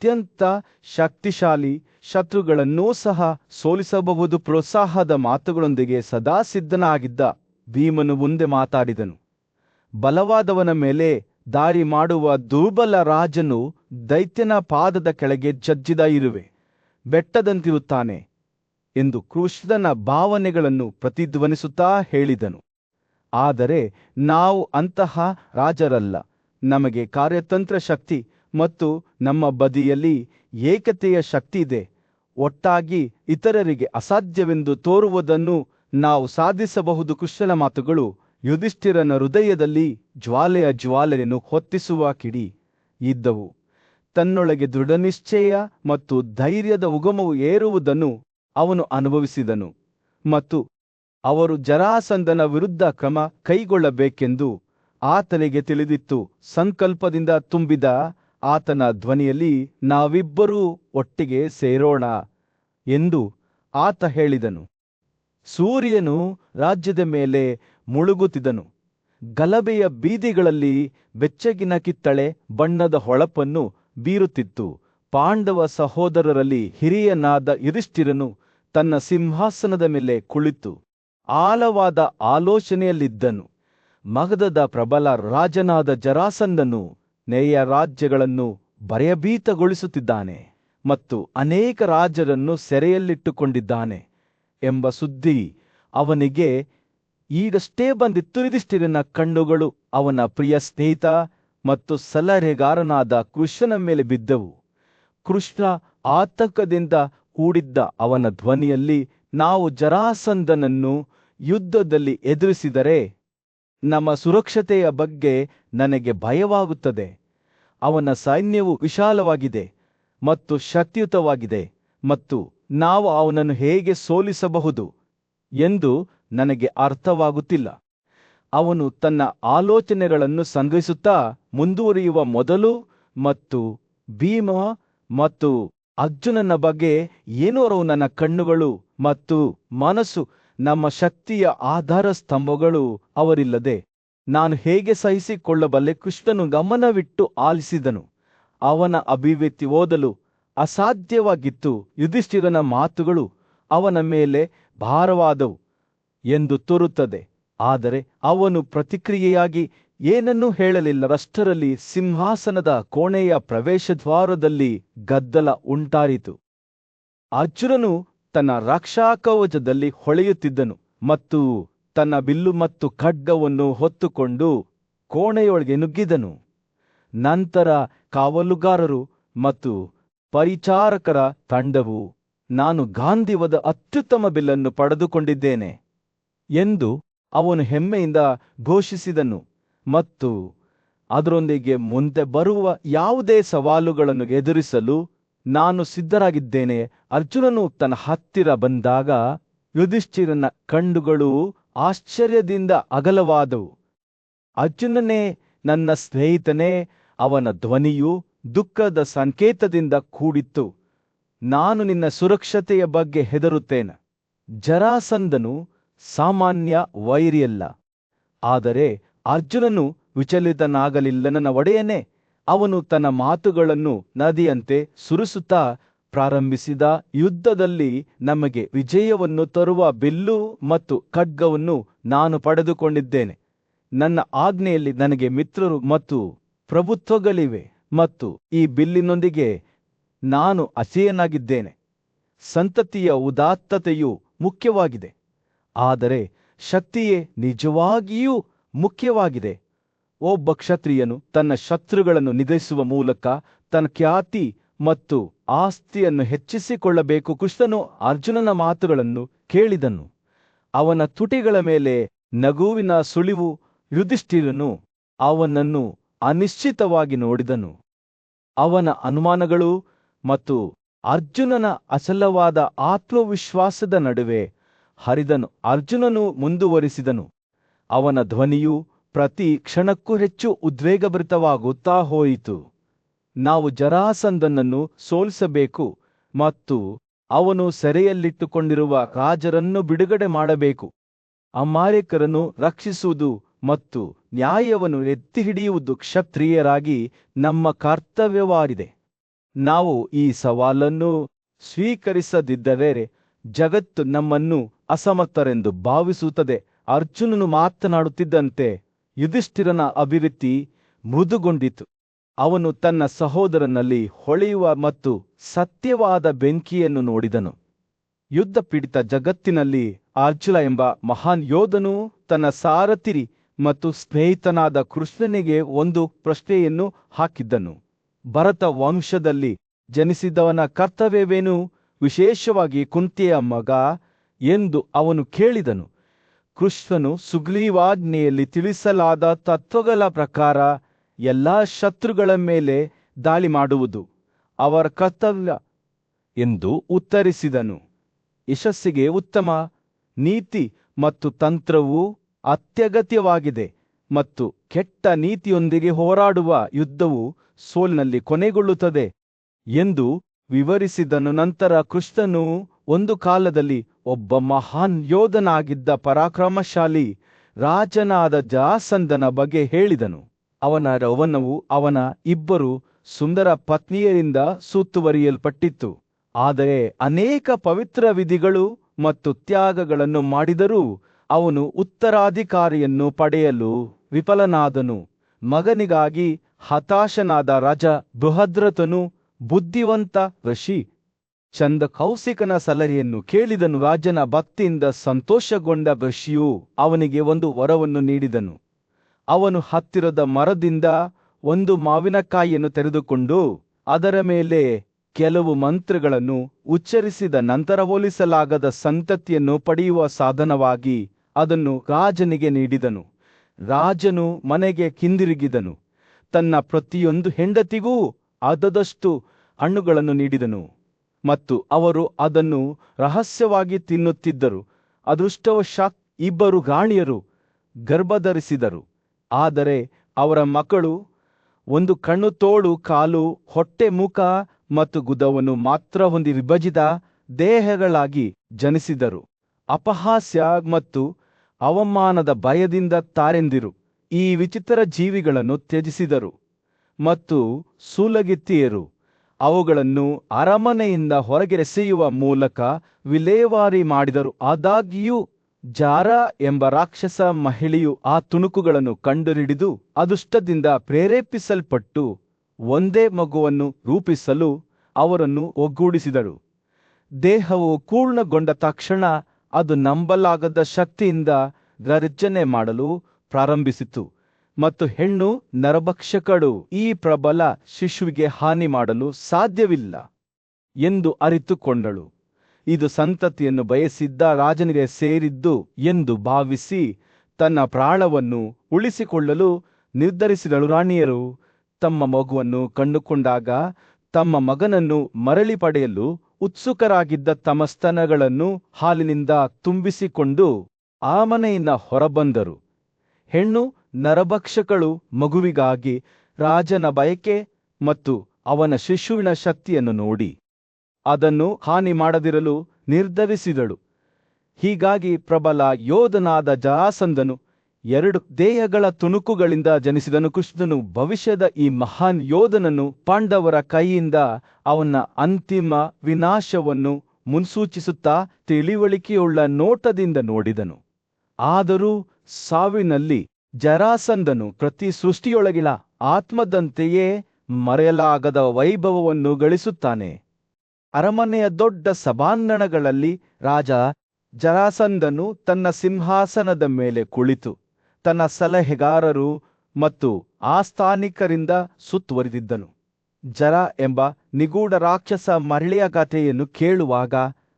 ಅತ್ಯಂತ ಶಕ್ತಿಶಾಲಿ ಶತ್ರುಗಳನ್ನೂ ಸಹ ಸೋಲಿಸಬಹುದು. ಪ್ರೋತ್ಸಾಹದ ಮಾತುಗಳೊಂದಿಗೆ ಸದಾ ಸಿದ್ಧನಾಗಿದ್ದ ಭೀಮನು ಮುಂದೆ ಮಾತಾಡಿದನು. ಬಲವಾದವನ ಮೇಲೆ ದಾರಿ ಮಾಡುವ ದುರ್ಬಲ ರಾಜನು ದೈತ್ಯನ ಪಾದದ ಕೆಳಗೆ ಜಜ್ಜಿದ ಇರುವೆ ಬೆಟ್ಟದಂತಿರುತ್ತಾನೆ ಎಂದು ಕೃಷ್ಣನ ಭಾವನೆಗಳನ್ನು ಪ್ರತಿಧ್ವನಿಸುತ್ತಾ ಹೇಳಿದನು. ಆದರೆ ನಾವು ಅಂತಹ ರಾಜರಲ್ಲ. ನಮಗೆ ಕಾರ್ಯತಂತ್ರ ಶಕ್ತಿ ಮತ್ತು ನಮ್ಮ ಬದಿಯಲ್ಲಿ ಏಕತೆಯ ಶಕ್ತಿ ಇದೆ. ಒಟ್ಟಾಗಿ ಇತರರಿಗೆ ಅಸಾಧ್ಯವೆಂದು ತೋರುವುದನ್ನು ನಾವು ಸಾಧಿಸಬಹುದು. ಕೃಷ್ಣನ ಮಾತುಗಳು ಯುಧಿಷ್ಠಿರನ ಹೃದಯದಲ್ಲಿ ಜ್ವಾಲೆಯನ್ನು ಹೊತ್ತಿಸುವ ಕಿಡಿ ಇದ್ದವು. ತನ್ನೊಳಗೆ ದೃಢನಿಶ್ಚಯ ಮತ್ತು ಧೈರ್ಯದ ಉಗಮವು ಏರುವುದನ್ನು ಅವನು ಅನುಭವಿಸಿದನು ಮತ್ತು ಅವರು ಜರಾಸಂಧನ ವಿರುದ್ಧ ಕ್ರಮ ಕೈಗೊಳ್ಳಬೇಕೆಂದು ಆತನಿಗೆ ತಿಳಿದಿತ್ತು. ಸಂಕಲ್ಪದಿಂದ ತುಂಬಿದ ಆತನ ಧ್ವನಿಯಲ್ಲಿ ನಾವಿಬ್ಬರೂ ಒಟ್ಟಿಗೆ ಸೇರೋಣ ಎಂದು ಆತ ಹೇಳಿದನು. ಸೂರ್ಯನು ರಾಜ್ಯದ ಮೇಲೆ ಮುಳುಗುತ್ತಿದ್ದನು. ಗಲಭೆಯ ಬೀದಿಗಳಲ್ಲಿ ಬೆಚ್ಚಗಿನ ಕಿತ್ತಳೆ ಬಣ್ಣದ ಹೊಳಪನ್ನು ಬೀರುತ್ತಿತ್ತು. ಪಾಂಡವ ಸಹೋದರರಲ್ಲಿ ಹಿರಿಯನಾದ ಯುಧಿಷ್ಠಿರನು ತನ್ನ ಸಿಂಹಾಸನದ ಮೇಲೆ ಕುಳಿತು ಆಳವಾದ ಆಲೋಚನೆಯಲ್ಲಿದ್ದನು. ಮಗಧದ ಪ್ರಬಲ ರಾಜನಾದ ಜರಾಸಂಧನು ನೆರೆಯ ರಾಜ್ಯಗಳನ್ನು ಭಯಭೀತಗೊಳಿಸುತ್ತಿದ್ದಾನೆ ಮತ್ತು ಅನೇಕ ರಾಜರನ್ನು ಸೆರೆಯಲ್ಲಿಟ್ಟುಕೊಂಡಿದ್ದಾನೆ ಎಂಬ ಸುದ್ದಿ ಅವನಿಗೆ ಈಗಷ್ಟೇ ಬಂದಿತ್ತು. ಯುಧಿಷ್ಠಿರನ ಕಣ್ಣುಗಳು ಅವನ ಪ್ರಿಯ ಸ್ನೇಹಿತ ಮತ್ತು ಸಲಹೆಗಾರನಾದ ಕೃಷ್ಣನ ಮೇಲೆ ಬಿದ್ದವು. ಕೃಷ್ಣ ಆತಂಕದಿಂದ ಕೂಡಿದ್ದ ಅವನ ಧ್ವನಿಯಲ್ಲಿ, ನಾವು ಜರಾಸಂಧನನ್ನು ಯುದ್ಧದಲ್ಲಿ ಎದುರಿಸಿದರೆ ನಮ್ಮ ಸುರಕ್ಷತೆಯ ಬಗ್ಗೆ ನನಗೆ ಭಯವಾಗುತ್ತದೆ. ಅವನ ಸೈನ್ಯವು ವಿಶಾಲವಾಗಿದೆ ಮತ್ತು ಶಕ್ತಿಯುತವಾಗಿದೆ ಮತ್ತು ನಾವು ಅವನನ್ನು ಹೇಗೆ ಸೋಲಿಸಬಹುದು ಎಂದು ನನಗೆ ಅರ್ಥವಾಗುತ್ತಿಲ್ಲ. ಅವನು ತನ್ನ ಆಲೋಚನೆಗಳನ್ನು ಸಂಗ್ರಹಿಸುತ್ತಾ ಮುಂದುವರಿಯುವ ಮೊದಲು ಮತ್ತು ಭೀಮ ಮತ್ತು ಅರ್ಜುನನ ಬಗ್ಗೆ ಏನೋರು ನನ್ನ ಕಣ್ಣುಗಳು ಮತ್ತು ಮನಸ್ಸು ನಮ್ಮ ಶಕ್ತಿಯ ಆಧಾರ ಸ್ತಂಭಗಳು ಅವರಿಲ್ಲದೆ ನಾನು ಹೇಗೆ ಸಹಿಸಿಕೊಳ್ಳಬಲ್ಲೆ? ಕೃಷ್ಣನು ಗಮನವಿಟ್ಟು ಆಲಿಸಿದನು. ಅವನ ಅಭಿವ್ಯಕ್ತಿ ಓದಲು ಅಸಾಧ್ಯವಾಗಿತ್ತು. ಯುಧಿಷ್ಠಿರನ ಮಾತುಗಳು ಅವನ ಮೇಲೆ ಭಾರವಾದವು ಎಂದು ತೋರುತ್ತದೆ, ಆದರೆ ಅವನು ಪ್ರತಿಕ್ರಿಯೆಯಾಗಿ ಏನನ್ನೂ ಹೇಳಲಿಲ್ಲ. ಅಷ್ಟರಲ್ಲಿ ಸಿಂಹಾಸನದ ಕೋಣೆಯ ಪ್ರವೇಶದ್ವಾರದಲ್ಲಿ ಗದ್ದಲ ಉಂಟಾಯಿತು. ಅರ್ಜುನನು ತನ್ನ ರಕ್ಷಾಕವಚದಲ್ಲಿ ಹೊಳೆಯುತ್ತಿದ್ದನು ಮತ್ತು ತನ್ನ ಬಿಲ್ಲು ಮತ್ತು ಖಡ್ಗವನ್ನು ಹೊತ್ತುಕೊಂಡು ಕೋಣೆಯೊಳಗೆ ನುಗ್ಗಿದನು. ನಂತರ ಕಾವಲುಗಾರರು ಮತ್ತು ಪರಿಚಾರಕರ ತಂಡವು, ನಾನು ಗಾಂಧೀವದ ಅತ್ಯುತ್ತಮ ಬಿಲ್ಲನ್ನು ಪಡೆದುಕೊಂಡಿದ್ದೇನೆ ಎಂದು ಅವನು ಹೆಮ್ಮೆಯಿಂದ ಘೋಷಿಸಿದನು ಮತ್ತು ಅದರೊಂದಿಗೆ ಮುಂದೆ ಬರುವ ಯಾವುದೇ ಸವಾಲುಗಳನ್ನು ಎದುರಿಸಲು ನಾನು ಸಿದ್ಧರಾಗಿದ್ದೇನೆ. ಅರ್ಜುನನು ತನ್ನ ಹತ್ತಿರ ಬಂದಾಗ ಯುಧಿಷ್ಠಿರನ ಕಣ್ಣುಗಳು ಆಶ್ಚರ್ಯದಿಂದ ಅಗಲವಾದವು. ಅರ್ಜುನನೇ, ನನ್ನ ಸ್ನೇಹಿತನೇ. ಅವನ ಧ್ವನಿಯು ದುಃಖದ ಸಂಕೇತದಿಂದ ಕೂಡಿತ್ತು. ನಾನು ನಿನ್ನ ಸುರಕ್ಷತೆಯ ಬಗ್ಗೆ ಹೆದರುತ್ತೇನೆ. ಜರಾಸಂಧನು ಸಾಮಾನ್ಯ ವೈರಿಯಲ್ಲ. ಆದರೆ ಅರ್ಜುನನು ವಿಚಲಿತನಾಗಲಿಲ್ಲ. ನನ್ನ ಒಡೆಯನೇ. ಅವನು ತನ್ನ ಮಾತುಗಳನ್ನು ನದಿಯಂತೆ ಸುರಿಸುತ್ತಾ ಪ್ರಾರಂಭಿಸಿದ, ಯುದ್ಧದಲ್ಲಿ ನಮಗೆ ವಿಜಯವನ್ನು ತರುವ ಬಿಲ್ಲು ಮತ್ತು ಖಡ್ಗವನ್ನು ನಾನು ಪಡೆದುಕೊಂಡಿದ್ದೇನೆ. ನನ್ನ ಆಜ್ಞೆಯಲ್ಲಿ ನನಗೆ ಮಿತ್ರರು ಮತ್ತು ಪ್ರಭುತ್ವಗಳಿವೆ ಮತ್ತು ಈ ಬಿಲ್ಲಿನೊಂದಿಗೆ ನಾನು ಅಸೇಯನಾಗಿದ್ದೇನೆ. ಸಂತತಿಯ ಉದಾತ್ತತೆಯು ಮುಖ್ಯವಾಗಿದೆ, ಆದರೆ ಶಕ್ತಿಯೇ ನಿಜವಾಗಿಯೂ ಮುಖ್ಯವಾಗಿದೆ. ಒಬ್ಬ ಕ್ಷತ್ರಿಯನು ತನ್ನ ಶತ್ರುಗಳನ್ನು ನಿಗ್ರಹಿಸುವ ಮೂಲಕ ತನ್ನ ಖ್ಯಾತಿ ಮತ್ತು ಆಸ್ತಿಯನ್ನು ಹೆಚ್ಚಿಸಿಕೊಳ್ಳಬೇಕು. ಕೃಷ್ಣನು ಅರ್ಜುನನ ಮಾತುಗಳನ್ನು ಕೇಳಿದನು. ಅವನ ತುಟಿಗಳ ಮೇಲೆ ನಗುವಿನ ಸುಳಿವು. ಯುಧಿಷ್ಠಿರನು ಅವನನ್ನು ಅನಿಶ್ಚಿತವಾಗಿ ನೋಡಿದನು. ಅವನ ಅನುಮಾನಗಳು ಮತ್ತು ಅರ್ಜುನನ ಅಚಲವಾದ ಆತ್ಮವಿಶ್ವಾಸದ ನಡುವೆ ಹರಿದನು. ಅರ್ಜುನನು ಮುಂದುವರಿಸಿದನು. ಅವನ ಧ್ವನಿಯು ಪ್ರತಿ ಕ್ಷಣಕ್ಕೂ ಹೆಚ್ಚು ಉದ್ವೇಗಭರಿತವಾಗುತ್ತಾ ಹೋಯಿತು. ನಾವು ಜರಾಸಂಧನನ್ನು ಸೋಲಿಸಬೇಕು ಮತ್ತು ಅವನು ಸೆರೆಯಲ್ಲಿಟ್ಟುಕೊಂಡಿರುವ ರಾಜರನ್ನು ಬಿಡುಗಡೆ ಮಾಡಬೇಕು. ಅಮಾಯಕರನ್ನು ರಕ್ಷಿಸುವುದು ಮತ್ತು ನ್ಯಾಯವನ್ನು ಎತ್ತಿಹಿಡಿಯುವುದು ಕ್ಷತ್ರಿಯರಾಗಿ ನಮ್ಮ ಕರ್ತವ್ಯವಾಗಿದೆ. ನಾವು ಈ ಸವಾಲನ್ನು ಸ್ವೀಕರಿಸದಿದ್ದರೆ ಜಗತ್ತು ನಮ್ಮನ್ನು ಅಸಮರ್ಥರೆಂದು ಭಾವಿಸುತ್ತದೆ. ಅರ್ಜುನನು ಮಾತನಾಡುತ್ತಿದ್ದಂತೆ ಯುಧಿಷ್ಠಿರನ ಅಭಿವೃದ್ಧಿ ಮೃದುಗೊಂಡಿತು. ಅವನು ತನ್ನ ಸಹೋದರನಲ್ಲಿ ಹೊಳೆಯುವ ಮತ್ತು ಸತ್ಯವಾದ ಬೆಂಕಿಯನ್ನು ನೋಡಿದನು. ಯುದ್ಧ ಪೀಡಿತ ಜಗತ್ತಿನಲ್ಲಿ ಅರ್ಜುನ ಎಂಬ ಮಹಾನ್ ಯೋಧನು ತನ್ನ ಸಾರಥಿ ಮತ್ತು ಸ್ನೇಹಿತನಾದ ಕೃಷ್ಣನಿಗೆ ಒಂದು ಪ್ರಶ್ನೆಯನ್ನು ಹಾಕಿದ್ದನು. ಭರತ ವಂಶದಲ್ಲಿ ಜನಿಸಿದವನ ಕರ್ತವ್ಯವೇನು, ವಿಶೇಷವಾಗಿ ಕುಂತಿಯ ಮಗ ಎಂದು ಅವನು ಕೇಳಿದನು. ಕೃಷ್ಣನು ಸುಗ್ರೀವಾಜ್ಞೆಯಲ್ಲಿ ತಿಳಿಸಲಾದ ತತ್ವಗಳ ಪ್ರಕಾರ ಎಲ್ಲಾ ಶತ್ರುಗಳ ಮೇಲೆ ದಾಳಿ ಮಾಡುವುದು ಅವರ ಕರ್ತವ್ಯ ಎಂದು ಉತ್ತರಿಸಿದನು. ಯಶಸ್ಸಿಗೆ ಉತ್ತಮ ನೀತಿ ಮತ್ತು ತಂತ್ರವು ಅತ್ಯಗತ್ಯವಾಗಿದೆ ಮತ್ತು ಕೆಟ್ಟ ನೀತಿಯೊಂದಿಗೆ ಹೋರಾಡುವ ಯುದ್ಧವು ಸೋಲಿನಲ್ಲಿ ಕೊನೆಗೊಳ್ಳುತ್ತದೆ ಎಂದು ವಿವರಿಸಿದನು. ನಂತರ ಕೃಷ್ಣನು ಒಂದು ಕಾಲದಲ್ಲಿ ಒಬ್ಬ ಮಹಾನ್ ಯೋಧನಾಗಿದ್ದ ಪರಾಕ್ರಮಶಾಲಿ ರಾಜನಾದ ಜರಾಸಂಧನ ಬಗ್ಗೆ ಹೇಳಿದನು. ಅವನ ಯೌವನವು ಅವನ ಇಬ್ಬರು ಸುಂದರ ಪತ್ನಿಯರಿಂದ ಸುತ್ತುವರಿಯಲ್ಪಟ್ಟಿತ್ತು. ಆದರೆ ಅನೇಕ ಪವಿತ್ರ ವಿಧಿಗಳು ಮತ್ತು ತ್ಯಾಗಗಳನ್ನು ಮಾಡಿದರೂ ಅವನು ಉತ್ತರಾಧಿಕಾರಿಯನ್ನು ಪಡೆಯಲು ವಿಫಲನಾದನು. ಮಗನಿಗಾಗಿ ಹತಾಶನಾದ ರಾಜ ಬೃಹದ್ರಥನು ಬುದ್ಧಿವಂತ ಋಷಿ ಚಂದಕೌಶಿಕನ ಸಲಹೆಯನ್ನು ಕೇಳಿದನು. ರಾಜನ ಭಕ್ತಿಯಿಂದ ಸಂತೋಷಗೊಂಡ ಋಷಿಯು ಅವನಿಗೆ ಒಂದು ವರವನ್ನು ನೀಡಿದನು. ಅವನು ಹತ್ತಿರದ ಮರದಿಂದ ಒಂದು ಮಾವಿನಕಾಯಿಯನ್ನು ತೆಗೆದುಕೊಂಡು ಅದರ ಮೇಲೆ ಕೆಲವು ಮಂತ್ರಗಳನ್ನು ಉಚ್ಚರಿಸಿದ ನಂತರ ಹೋಲಿಸಲಾಗದ ಸಂತತಿಯನ್ನು ಪಡೆಯುವ ಸಾಧನವಾಗಿ ಅದನ್ನು ರಾಜನಿಗೆ ನೀಡಿದನು. ರಾಜನು ಮನೆಗೆ ಹಿಂದಿರುಗಿದನು. ತನ್ನ ಪ್ರತಿಯೊಂದು ಹೆಂಡತಿಗೂ ಅರ್ಧದಷ್ಟು ಹಣ್ಣುಗಳನ್ನು ನೀಡಿದನು ಮತ್ತು ಅವರು ಅದನ್ನು ರಹಸ್ಯವಾಗಿ ತಿನ್ನುತ್ತಿದ್ದರು. ಅದೃಷ್ಟವಶಾತ್ ಇಬ್ಬರು ರಾಣಿಯರು ಗರ್ಭಧರಿಸಿದರು. ಆದರೆ ಅವರ ಮಕ್ಕಳು ಒಂದು ಕಣ್ಣು, ತೋಳು, ಕಾಲು, ಹೊಟ್ಟೆ, ಮುಖ ಮತ್ತು ಗುದವನ್ನು ಮಾತ್ರ ಹೊಂದಿ ವಿಭಜಿತ ದೇಹಗಳಾಗಿ ಜನಿಸಿದರು. ಅಪಹಾಸ್ಯ ಮತ್ತು ಅವಮಾನದ ಭಯದಿಂದ ತಾರೆಂದಿರು ಈ ವಿಚಿತ್ರ ಜೀವಿಗಳನ್ನು ತ್ಯಜಿಸಿದರು ಮತ್ತು ಸೂಲಗಿತ್ತಿಯರು ಅವುಗಳನ್ನು ಅರಮನೆಯಿಂದ ಹೊರಗೆಸೆಯುವ ಮೂಲಕ ವಿಲೇವಾರಿ ಮಾಡಿದರು. ಆದಾಗ್ಯೂ ಜಾರಾ ಎಂಬ ರಾಕ್ಷಸ ಮಹಿಳೆಯು ಆ ತುಣುಕುಗಳನ್ನು ಕಂಡುಹಿಡಿದು ಅದೃಷ್ಟದಿಂದ ಪ್ರೇರೇಪಿಸಲ್ಪಟ್ಟು ಒಂದೇ ಮಗುವನ್ನು ರೂಪಿಸಲು ಅವರನ್ನು ಒಗ್ಗೂಡಿಸಿದಳು. ದೇಹವು ಪೂರ್ಣಗೊಂಡ ತಕ್ಷಣ ಅದು ನಂಬಲಾಗದ ಶಕ್ತಿಯಿಂದ ಗರ್ಜನೆ ಮಾಡಲು ಪ್ರಾರಂಭಿಸಿತು ಮತ್ತು ಹೆಣ್ಣು ನರಭಕ್ಷಕಳು ಈ ಪ್ರಬಲ ಶಿಶುವಿಗೆ ಹಾನಿ ಮಾಡಲು ಸಾಧ್ಯವಿಲ್ಲ ಎಂದು ಅರಿತುಕೊಂಡಳು. ಇದು ಸಂತತಿಯನ್ನು ಬಯಸಿದ್ದ ರಾಜನಿಗೆ ಸೇರಿದ್ದು ಎಂದು ಭಾವಿಸಿ ತನ್ನ ಪ್ರಾಣವನ್ನು ಉಳಿಸಿಕೊಳ್ಳಲು ನಿರ್ಧರಿಸಿದಳು. ರಾಣಿಯರು ತಮ್ಮ ಮಗುವನ್ನು ಕಂಡುಕೊಂಡಾಗ ತಮ್ಮ ಮಗನನ್ನು ಮರಳಿ ಪಡೆಯಲು ಉತ್ಸುಕರಾಗಿದ್ದ ತಮ್ಮ ಸ್ತನಗಳನ್ನು ಹಾಲಿನಿಂದ ತುಂಬಿಸಿಕೊಂಡು ಆ ಮನೆಯಿಂದ ಹೊರಬಂದರು. ಹೆಣ್ಣು ನರಭಕ್ಷಕಳು ಮಗುವಿಗಾಗಿ ರಾಜನ ಬಯಕೆ ಮತ್ತು ಅವನ ಶಿಶುವಿನ ಶಕ್ತಿಯನ್ನು ನೋಡಿ ಅದನ್ನು ಹಾನಿ ಮಾಡದಿರಲು ನಿರ್ಧರಿಸಿದಳು. ಹೀಗಾಗಿ ಪ್ರಬಲ ಯೋಧನಾದ ಜರಾಸಂಧನು 2 ದೇಹಗಳ ತುಣುಕುಗಳಿಂದ ಜನಿಸಿದನು. ಕೃಷ್ಣನು ಭವಿಷ್ಯದ ಈ ಮಹಾನ್ ಯೋಧನನ್ನು ಪಾಂಡವರ ಕೈಯಿಂದ ಅವನ ಅಂತಿಮ ವಿನಾಶವನ್ನು ಮುನ್ಸೂಚಿಸುತ್ತಾ ತಿಳಿವಳಿಕೆಯುಳ್ಳ ನೋಟದಿಂದ ನೋಡಿದನು. ಆದರೂ ಸಾವಿನಲ್ಲಿ ಜರಾಸಂಧನು ಪ್ರತಿ ಸೃಷ್ಟಿಯೊಳಗಿನ ಆತ್ಮದಂತೆಯೇ ಮರೆಯಲಾಗದ ವೈಭವವನ್ನು ಗಳಿಸುತ್ತಾನೆ. ಅರಮನೆಯ ದೊಡ್ಡ ಸಭಾಂಗಣಗಳಲ್ಲಿ ರಾಜ ಜರಾಸಂಧನು ತನ್ನ ಸಿಂಹಾಸನದ ಮೇಲೆ ಕುಳಿತು ತನ್ನ ಸಲಹೆಗಾರರು ಮತ್ತು ಆಸ್ಥಾನಿಕರಿಂದ ಸುತ್ತುವರಿದಿದ್ದನು. ಜರ ಎಂಬ ನಿಗೂಢ ರಾಕ್ಷಸ ಮಹಿಳೆಯ ಕಥೆಯನ್ನು ಕೇಳುವಾಗ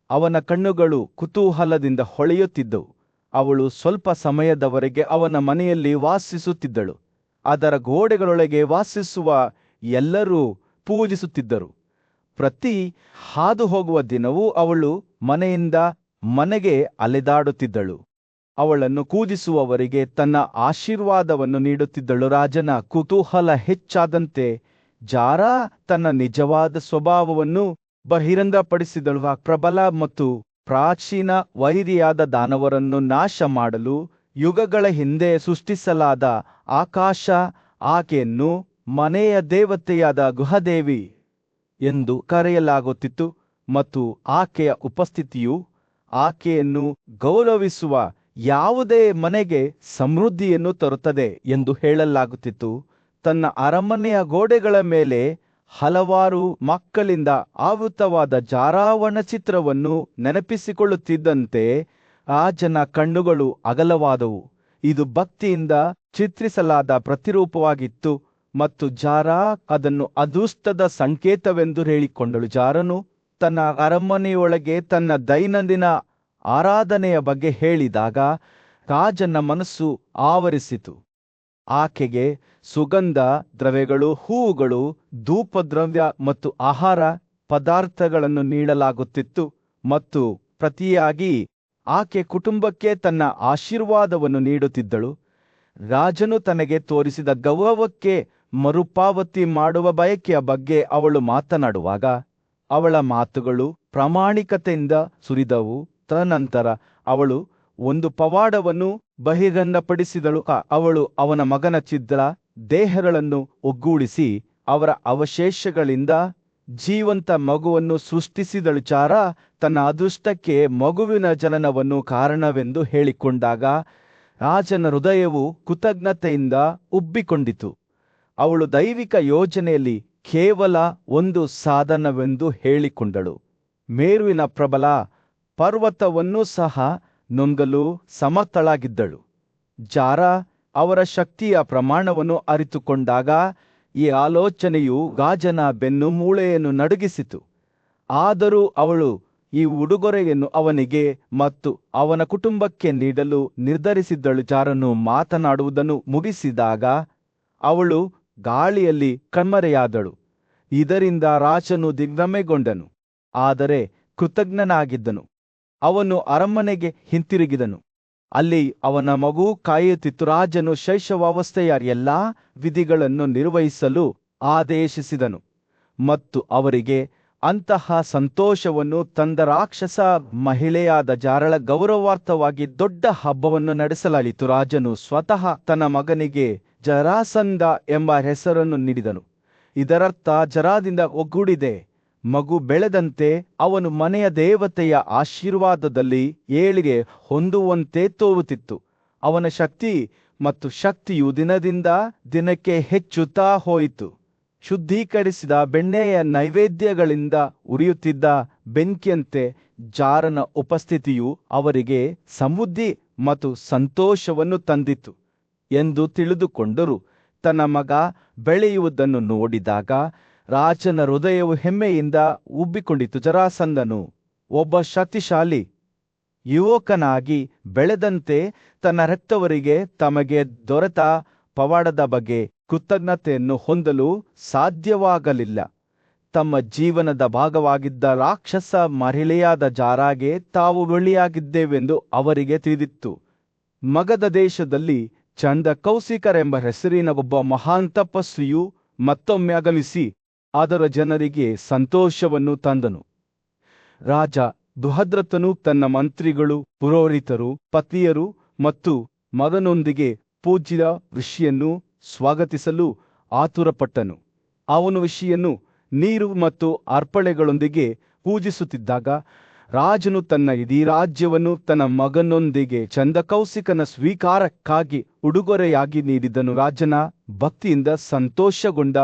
ಅವನ ಕಣ್ಣುಗಳು ಕುತೂಹಲದಿಂದ ಹೊಳೆಯುತ್ತಿದ್ದವು. ಅವಳು ಸ್ವಲ್ಪ ಸಮಯದವರೆಗೆ ಅವನ ಮನೆಯಲ್ಲಿ ವಾಸಿಸುತ್ತಿದ್ದಳು. ಅದರ ಗೋಡೆಗಳೊಳಗೆ ವಾಸಿಸುವ ಎಲ್ಲರೂ ಪೂಜಿಸುತ್ತಿದ್ದರು. ಪ್ರತಿ ಹಾದು ಹೋಗುವ ದಿನವೂ ಅವಳು ಮನೆಯಿಂದ ಮನೆಗೆ ಅಲೆದಾಡುತ್ತಿದ್ದಳು. ಅವಳನ್ನು ಪೂಜಿಸುವವರಿಗೆ ತನ್ನ ಆಶೀರ್ವಾದವನ್ನು ನೀಡುತ್ತಿದ್ದಳು. ರಾಜನ ಕುತೂಹಲ ಹೆಚ್ಚಾದಂತೆ ಜಾರಾ ತನ್ನ ನಿಜವಾದ ಸ್ವಭಾವವನ್ನು ಬಹಿರಂಗಪಡಿಸಿದಳು. ಪ್ರಬಲ ಮತ್ತು ಪ್ರಾಚೀನ ವೈರಿಯಾದ ದಾನವರನ್ನು ನಾಶ ಮಾಡಲು ಯುಗಗಳ ಹಿಂದೆ ಸೃಷ್ಟಿಸಲಾದ ಆಕಾಶ ಆಕೆಯನ್ನು ಮನೆಯ ದೇವತೆಯಾದ ಗುಹದೇವಿ ಎಂದು ಕರೆಯಲಾಗುತ್ತಿತ್ತು ಮತ್ತು ಆಕೆಯ ಉಪಸ್ಥಿತಿಯು ಆಕೆಯನ್ನು ಗೌರವಿಸುವ ಯಾವುದೇ ಮನೆಗೆ ಸಮೃದ್ಧಿಯನ್ನು ತರುತ್ತದೆ ಎಂದು ಹೇಳಲಾಗುತ್ತಿತ್ತು. ತನ್ನ ಅರಮನೆಯ ಗೋಡೆಗಳ ಮೇಲೆ ಹಲವಾರು ಮಕ್ಕಳಿಂದ ಆವೃತವಾದ ಜಾರಾವಣ ಚಿತ್ರವನ್ನು ನೆನಪಿಸಿಕೊಳ್ಳುತ್ತಿದ್ದಂತೆ ರಾಜನ ಕಣ್ಣುಗಳು ಅಗಲವಾದವು. ಇದು ಭಕ್ತಿಯಿಂದ ಚಿತ್ರಿಸಲಾದ ಪ್ರತಿರೂಪವಾಗಿತ್ತು ಮತ್ತು ಜಾರಾ ಅದನ್ನು ಅದೃಷ್ಟದ ಸಂಕೇತವೆಂದು ಹೇಳಿಕೊಂಡಳು. ಜಾರನು ತನ್ನ ಅರಮನೆಯೊಳಗೆ ತನ್ನ ದೈನಂದಿನ ಆರಾಧನೆಯ ಬಗ್ಗೆ ಹೇಳಿದಾಗ ರಾಜನ ಮನಸ್ಸು ಆವರಿಸಿತು. ಆಕೆಗೆ ಸುಗಂಧ ದ್ರವ್ಯಗಳು, ಹೂವುಗಳು, ಧೂಪದ್ರವ್ಯ ಮತ್ತು ಆಹಾರ ಪದಾರ್ಥಗಳನ್ನು ನೀಡಲಾಗುತ್ತಿತ್ತು ಮತ್ತು ಪ್ರತಿಯಾಗಿ ಆಕೆ ಕುಟುಂಬಕ್ಕೆ ತನ್ನ ಆಶೀರ್ವಾದವನ್ನು ನೀಡುತ್ತಿದ್ದಳು. ರಾಜನು ತನಗೆ ತೋರಿಸಿದ ಗೌರವಕ್ಕೆ ಮರುಪಾವತಿ ಮಾಡುವ ಬಯಕೆಯ ಬಗ್ಗೆ ಅವಳು ಮಾತನಾಡುವಾಗ ಅವಳ ಮಾತುಗಳು ಪ್ರಾಮಾಣಿಕತೆಯಿಂದ ಸುರಿದವು. ತದನಂತರ ಅವಳು ಒಂದು ಪವಾಡವನ್ನು ಬಹಿರಂಗಪಡಿಸಿದಳು. ಅವಳು ಅವನ ಮಗನ ಛಿದ್ರ ದೇಹಗಳನ್ನು ಒಗ್ಗೂಡಿಸಿ ಅವರ ಅವಶೇಷಗಳಿಂದ ಜೀವಂತ ಮಗುವನ್ನು ಸೃಷ್ಟಿಸಿದಳು. ಜಾರಾ ತನ್ನ ಅದೃಷ್ಟಕ್ಕೆ ಮಗುವಿನ ಜನನವನ್ನು ಕಾರಣವೆಂದು ಹೇಳಿಕೊಂಡಾಗ ರಾಜನ ಹೃದಯವು ಕೃತಜ್ಞತೆಯಿಂದ ಉಬ್ಬಿಕೊಂಡಿತು. ಅವಳು ದೈವಿಕ ಯೋಜನೆಯಲ್ಲಿ ಕೇವಲ ಒಂದು ಸಾಧನವೆಂದು ಹೇಳಿಕೊಂಡಳು. ಮೇರುವಿನ ಪ್ರಬಲ ಪರ್ವತವನ್ನು ಸಹ ನುಂಗಲು ಸಮರ್ಥಳಾಗಿದ್ದಳು. ಜಾರಾ ಅವರ ಶಕ್ತಿಯ ಪ್ರಮಾಣವನ್ನು ಅರಿತುಕೊಂಡಾಗ ಈ ಆಲೋಚನೆಯು ರಾಜನ ಬೆನ್ನು ಮೂಳೆಯನ್ನು ನಡುಗಿಸಿತು. ಆದರೂ ಅವಳು ಈ ಉಡುಗೊರೆಯನ್ನು ಅವನಿಗೆ ಮತ್ತು ಅವನ ಕುಟುಂಬಕ್ಕೆ ನೀಡಲು ನಿರ್ಧರಿಸಿದ್ದಳು. ಜಾರನು ಮಾತನಾಡುವುದನ್ನು ಮುಗಿಸಿದಾಗ ಅವಳು ಗಾಳಿಯಲ್ಲಿ ಕಣ್ಮರೆಯಾದಳು. ಇದರಿಂದ ರಾಜನು ದಿಗ್ಭ್ರಮೆಗೊಂಡನು, ಆದರೆ ಕೃತಜ್ಞನಾಗಿದ್ದನು. ಅವನು ಅರಮನೆಗೆ ಹಿಂತಿರುಗಿದನು. ಅಲ್ಲಿ ಅವನ ಮಗು ಕಾಯುತ್ತಿತ್ತು. ರಾಜನು ಶೈಶವಾವಸ್ಥೆಯ ಎಲ್ಲಾ ವಿಧಿಗಳನ್ನು ನಿರ್ವಹಿಸಲು ಆದೇಶಿಸಿದನು ಮತ್ತು ಅವರಿಗೆ ಅಂತಹ ಸಂತೋಷವನ್ನು ತಂದ ರಾಕ್ಷಸ ಮಹಿಳೆಯಾದ ಜಾರಳ ಗೌರವಾರ್ಥವಾಗಿ ದೊಡ್ಡ ಹಬ್ಬವನ್ನು ನಡೆಸಲಾಯಿತು. ರಾಜನು ಸ್ವತಃ ತನ್ನ ಮಗನಿಗೆ ಜರಾಸಂಧ ಎಂಬ ಹೆಸರನ್ನು ನೀಡಿದನು. ಇದರರ್ಥ ಜರಾದಿಂದ ಒಗ್ಗೂಡಿದೆ. ಮಗು ಬೆಳೆದಂತೆ ಅವನು ಮನೆಯ ದೇವತೆಯ ಆಶೀರ್ವಾದದಲ್ಲಿ ಏಳಿಗೆ ಹೊಂದುವಂತೆ ತೋರುತ್ತಿತ್ತು. ಅವನ ಶಕ್ತಿಯು ದಿನದಿಂದ ದಿನಕ್ಕೆ ಹೆಚ್ಚುತ್ತಾ ಹೋಯಿತು. ಶುದ್ಧೀಕರಿಸಿದ ಬೆಣ್ಣೆಯ ನೈವೇದ್ಯಗಳಿಂದ ಉರಿಯುತ್ತಿದ್ದ ಬೆಂಕಿಯಂತೆ ಜಾರನ ಉಪಸ್ಥಿತಿಯು ಅವರಿಗೆ ಸಮೃದ್ಧಿ ಮತ್ತು ಸಂತೋಷವನ್ನು ತಂದಿತು ಎಂದು ತಿಳಿದುಕೊಂಡರು. ತನ್ನ ಮಗ ಬೆಳೆಯುವುದನ್ನು ನೋಡಿದಾಗ ರಾಜನ ಹೃದಯವು ಹೆಮ್ಮೆಯಿಂದ ಉಬ್ಬಿಕೊಂಡಿತು. ಜರಾಸಂಧನು ಒಬ್ಬ ಶಕ್ತಿಶಾಲಿ ಯುವಕನಾಗಿ ಬೆಳೆದಂತೆ ತನ್ನ ಹೆತ್ತವರಿಗೆ ತಮಗೆ ದೊರೆತ ಪವಾಡದ ಬಗ್ಗೆ ಕೃತಜ್ಞತೆಯನ್ನು ಹೊಂದಲು ಸಾಧ್ಯವಾಗಲಿಲ್ಲ. ತಮ್ಮ ಜೀವನದ ಭಾಗವಾಗಿದ್ದ ರಾಕ್ಷಸ ಮಹಿಳೆಯಾದ ಜಾರಾಗೆ ತಾವು ಬಲಿಯಾಗಿದ್ದೇವೆಂದು ಅವರಿಗೆ ತಿಳಿದಿತ್ತು. ಮಗಧ ದೇಶದಲ್ಲಿ ಚಂದ ಕೌಶಿಕರೆಂಬ ಹೆಸರಿನ ಒಬ್ಬ ಮಹಾನ್ ತಪಸ್ವಿಯು ಮತ್ತೊಮ್ಮೆ ಆಗಮಿಸಿ ಅದರ ಜನರಿಗೆ ಸಂತೋಷವನ್ನು ತಂದನು. ರಾಜ ದುಹದ್ರತನು ತನ್ನ ಮಂತ್ರಿಗಳು, ಪುರೋಹಿತರು, ಪತ್ನಿಯರು ಮತ್ತು ಮಗನೊಂದಿಗೆ ಪೂಜ್ಯ ಋಷಿಯನ್ನು ಸ್ವಾಗತಿಸಲು ಆತುರಪಟ್ಟನು. ಅವನು ಋಷಿಯನ್ನು ನೀರು ಮತ್ತು ಅರ್ಪಣೆಗಳೊಂದಿಗೆ ಪೂಜಿಸುತ್ತಿದ್ದಾಗ ರಾಜನು ತನ್ನ ಇಡೀ ರಾಜ್ಯವನ್ನು ತನ್ನ ಮಗನೊಂದಿಗೆ ಚಂದಕೌಶಿಕನ ಸ್ವೀಕಾರಕ್ಕಾಗಿ ಉಡುಗೊರೆಯಾಗಿ ನೀಡಿದನು. ರಾಜನ ಭಕ್ತಿಯಿಂದ ಸಂತೋಷಗೊಂಡ